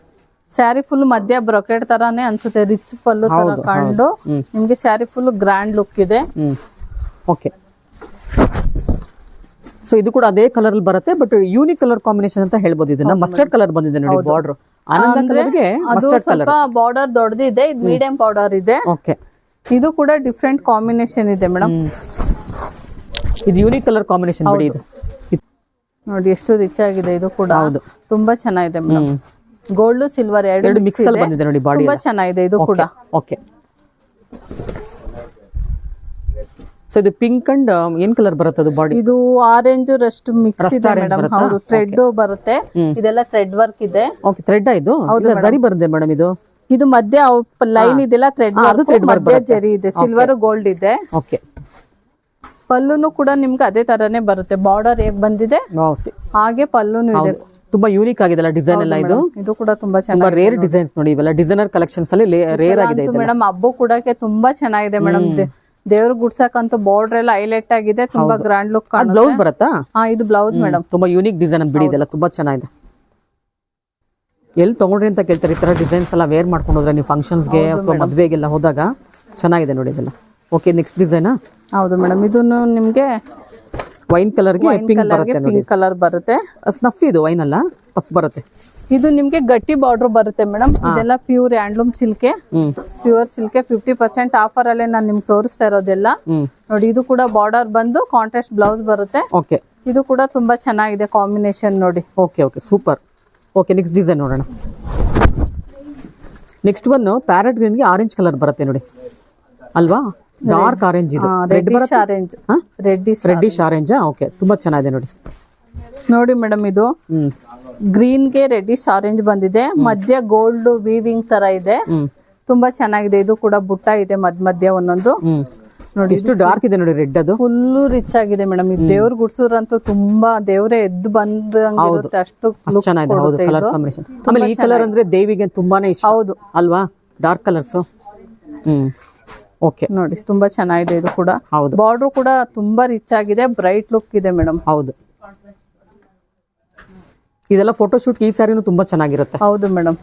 ಸ್ಯಾರಿ ಫುಲ್ ಮಧ್ಯ ಬ್ರೊಕೆಟ್ ತರಾನೇ ಅನ್ಸುತ್ತೆ, ರಿಚ್ ಪಲ್ಲು ತರ ಕಂಡು ನಿಮ್ಗೆ ಸ್ಯಾರಿ ಫುಲ್ ಗ್ರ್ಯಾಂಡ್ ಲುಕ್ ಇದೆ. ಓಕೆ, ಸೊ ಇದು ಕೂಡ ಅದೇ ಕಲರ್ ಅಲ್ಲಿ ಬರುತ್ತೆ, ಬಟ್ ಯೂನಿಕ್ ಕಲರ್ ಕಾಂಬಿನೇಷನ್ ಅಂತ ಹೇಳ್ಬೋದು ಇದನ್ನ. ಮಸ್ಟರ್ಡ್ ಕಲರ್ ಬಂದಿದೆ ನೋಡಿ ಬಾರ್ಡರ್, ಆನಂದ ಕಲರ್ಗೆ ಮಸ್ಟರ್ಡ್ ಕಲರ್. ಬಾರ್ಡರ್ ದೊಡ್ಡದಿದೆ, ಇದು ಮೀಡಿಯಂ ಬಾರ್ಡರ್ ಇದೆ. ಓಕೆ, ಇದು ಕೂಡ ಡಿಫ್ರೆಂಟ್ ಕಾಂಬಿನೇಷನ್ ಇದೆ ಮೇಡಮ್. ಇದು ಯೂನಿಕ್ ಕಲರ್ ಕಾಂಬಿನೇಷನ್ ಬಿಡಿ. ಇದು ನೋಡಿ ಎಷ್ಟು ರಿಚ್ ಆಗಿದೆ, ಇದು ಕೂಡ ತುಂಬಾ ಚೆನ್ನಾಗಿದೆ ಮೇಡಮ್. ಗೋಲ್ಡ್ ಸಿಲ್ವರ್ ಎರಡು ಮಿಕ್ಸ್ ಅಲ್ಲಿ ಬಂದಿದೆ ನೋಡಿ ಬಾಡಿ, ತುಂಬಾ ಚೆನ್ನಾಗಿದೆ ಇದು ಕೂಡ. ಓಕೆ, ಸೊ ಇದು ಪಿಂಕ್ ಅಂಡ್ ಏನ್ ಕಲರ್ ಬರುತ್ತೆ ಅದು ಬಾಡಿ? ಇದು ಆರೆಂಜ್ ರಸ್ಟ್ ಮಿಕ್ಸ್ ಇದೆ ಮೇಡಮ್. ಹೌದು, ಥ್ರೆಡ್ ಬರುತ್ತೆ, ಇದೆಲ್ಲ ಥ್ರೆಡ್ ವರ್ಕ್ ಇದೆ. ಓಕೆ, ಥ್ರೆಡ್ ಇದು ಜರಿ ಬರುತ್ತೆ ಮೇಡಮ್. ಇದು ಮಧ್ಯ ಲೈನ್ ಇದೆಲ್ಲ ಥ್ರೆಡ್ ಮಧ್ಯ ಜರಿ ಇದೆ, ಸಿಲ್ವರ್ ಗೋಲ್ಡ್ ಇದೆ. ಓಕೆ, ಪಲ್ಲುನು ಕೂಡ ನಿಮ್ಗೆ ಅದೇ ತರನೇ ಬರುತ್ತೆ, ಬಾರ್ಡರ್ ಹೇಗ್ ಬಂದಿದೆ ಹಾಗೆ ಪಲ್ಲುನು ಇದೆ. ತುಂಬಾ ಯೂನಿಕ್ ಆಗಿದೆ ಡಿಸೈನ್ ಎಲ್ಲ. ಇದು ಇದು ಕೂಡ ತುಂಬಾ ತುಂಬಾ ಚೆನ್ನಾಗಿ ರೇರ್ ಡಿಸೈನ್ಸ್ ನೋಡಿ, ಇವೆಲ್ಲ ಡಿಸೈನರ್ ಕಲೆಕ್ಷನ್ಸ್ ಅಲ್ಲಿ ರೇರ್ ಆಗಿದೆ ಇದು. ಮೇಡಮ್ ಹಬ್ಬ ಕೂಡಕ್ಕೆ ತುಂಬಾ ಚೆನ್ನಾಗಿದೆ ಮೇಡಮ್. ದೇವ್ರ ಗುಡ್ಸಕ್ಕಂತೂ ಬಾರ್ಡರ್ ಎಲ್ಲ ಹೈಲೈಟ್ ಆಗಿದೆ, ತುಂಬಾ ಗ್ರ್ಯಾಂಡ್ ಲುಕ್ ಕಾಣುತ್ತೆ. ಬ್ಲೌಸ್ ಬರುತ್ತಾ? ಹಾ, ಇದು ಬ್ಲೌಸ್ ಮೇಡಮ್. ತುಂಬಾ ಯೂನಿಕ್ ಡಿಸೈನ್ ಅಂತ ಬಿಡಿ, ಇದೆಲ್ಲ ತುಂಬಾ ಚೆನ್ನಾಗಿದೆ. ಎಲ್ಲಿ ತಗೊಂಡ್ರಿ ಅಂತ ಕೇಳ್ತಾರೆ, ಈ ತರ ಡಿಸೈನ್ಸ್ ಎಲ್ಲ ವೇರ್ ಮಾಡ್ಕೊಂಡು ಹೋದ್ರೆ ನೀವು ಫಂಕ್ಷನ್ಸ್ಗೆ ಅಥವಾ ಮದ್ವೆಗೆಲ್ಲ ಹೋದಾಗ ಚೆನ್ನಾಗಿದೆ ನೋಡಿ ಇದೆಲ್ಲ. Okay, next design. ಹೌದು ಮೇಡಮ್, ಇದನ್ನು ನಿಮ್ಗೆ ವೈನ್ ಕಲರ್ಗೆ ಪಿಂಕ್ ಬರುತ್ತೆ ನೋಡಿ. ಪಿಂಕ್ ಕಲರ್ ಬರುತ್ತೆ. ಸ್ನಫ್ ಇದು ವೈನ್ ಅಲ್ಲ, ಸ್ನಫ್ ಬರುತ್ತೆ. ಇದು ನಿಮ್ಗೆ ಗಟ್ಟಿ ಬಾರ್ಡರ್ ಬರುತ್ತೆ ಮೇಡಮ್. ಇದೆಲ್ಲ ಪ್ಯೂರ್ ಹ್ಯಾಂಡ್ಲೂಮ್ ಸಿಲ್ಕೆ, ಪ್ಯೂರ್ ಸಿಲ್ಕೆ. 50% ಆಫರ್ ಅಲ್ಲೇ ನಾನು ನಿಮ್ಗೆ ತೋರಿಸ್ತಾ ಇರೋದೆಲ್ಲ ನೋಡಿ. ಇದು ಕೂಡ ಬಾರ್ಡರ್ ಬಂದು ಕಾಂಟ್ರಾಸ್ಟ್ ಬ್ಲೌಸ್ ಬರುತ್ತೆ. ಓಕೆ, ಇದು ಕೂಡ ತುಂಬಾ ಚೆನ್ನಾಗಿದೆ ಕಾಂಬಿನೇಷನ್ ನೋಡಿ. Okay okay, super. Okay, next design ನೋಡೋಣ. ನೆಕ್ಸ್ಟ್ ಬಂದು ಪ್ಯಾರೆಟ್ ಗ್ರೀನ್ಗೆ ಆರೆಂಜ್ ಕಲರ್ ಬರುತ್ತೆ ನೋಡಿ, ಅಲ್ವಾ? ಡಾರ್ಕ್ ಆರೆಂಜ್ ಇದು. Reddish orange. Reddish orange. Okay, ತುಂಬಾ ಚೆನ್ನಾಗಿದೆ ನೋಡಿ. ನೋಡಿ ಮೇಡಮ್, ಇದು ಗ್ರೀನ್ಗೆ ರೆಡ್ಡಿಶ್ ಆರೆಂಜ್ ಬಂದಿದೆ, ಮಧ್ಯ ಗೋಲ್ಡ್ ವೀವಿಂಗ್ ತರ ಇದೆ. ತುಂಬಾ ಚೆನ್ನಾಗಿದೆ. ಇದು ಕೂಡ ಬುಟ್ಟ ಇದೆ ಮಧ್ಯ ಒಂದೊಂದು ನೋಡಿ. ಎಷ್ಟು ಡಾರ್ಕ್ ಇದೆ ನೋಡಿ ರೆಡ್. ಅದು ಫುಲ್ ರಿಚ್ ಆಗಿದೆ ಮೇಡಮ್. ಈ ದೇವ್ರ ಗುಡ್ಸೋರಂತೂ ತುಂಬಾ ದೇವ್ರೆ ಎದ್ದು ಬಂದಂಗಿರುತ್ತೆ, ಅಷ್ಟು ಚೆನ್ನಾಗಿದೆ. ಹೌದು, ಕಲರ್ ಕಾಂಬಿನೇಷನ್. ಆಮೇಲೆ ಈ ಕಲರ್ ಅಂದ್ರೆ ದೇವಿಗೆ ತುಂಬಾನೇ ಇಷ್ಟ. ಹೌದು ಅಲ್ವಾ, ಡಾರ್ಕ್ ಕಲರ್ಸ್. ಓಕೆ, ನೋಡಿ ತುಂಬಾ ಚೆನ್ನಾಗಿದೆ ಇದು ಕೂಡ. ಹೌದು, ಬಾರ್ಡರ್ ಕೂಡ ತುಂಬಾ ರಿಚ್ ಆಗಿದೆ, ಬ್ರೈಟ್ ಲುಕ್ ಇದೆ ಮೇಡಮ್. ಹೌದು, ಇದೆಲ್ಲ ಫೋಟೋ ಶೂಟ್ ಈ ಸ್ಯಾರಿನೂ ತುಂಬಾ ಚೆನ್ನಾಗಿರುತ್ತೆ. ಹೌದು ಮೇಡಮ್.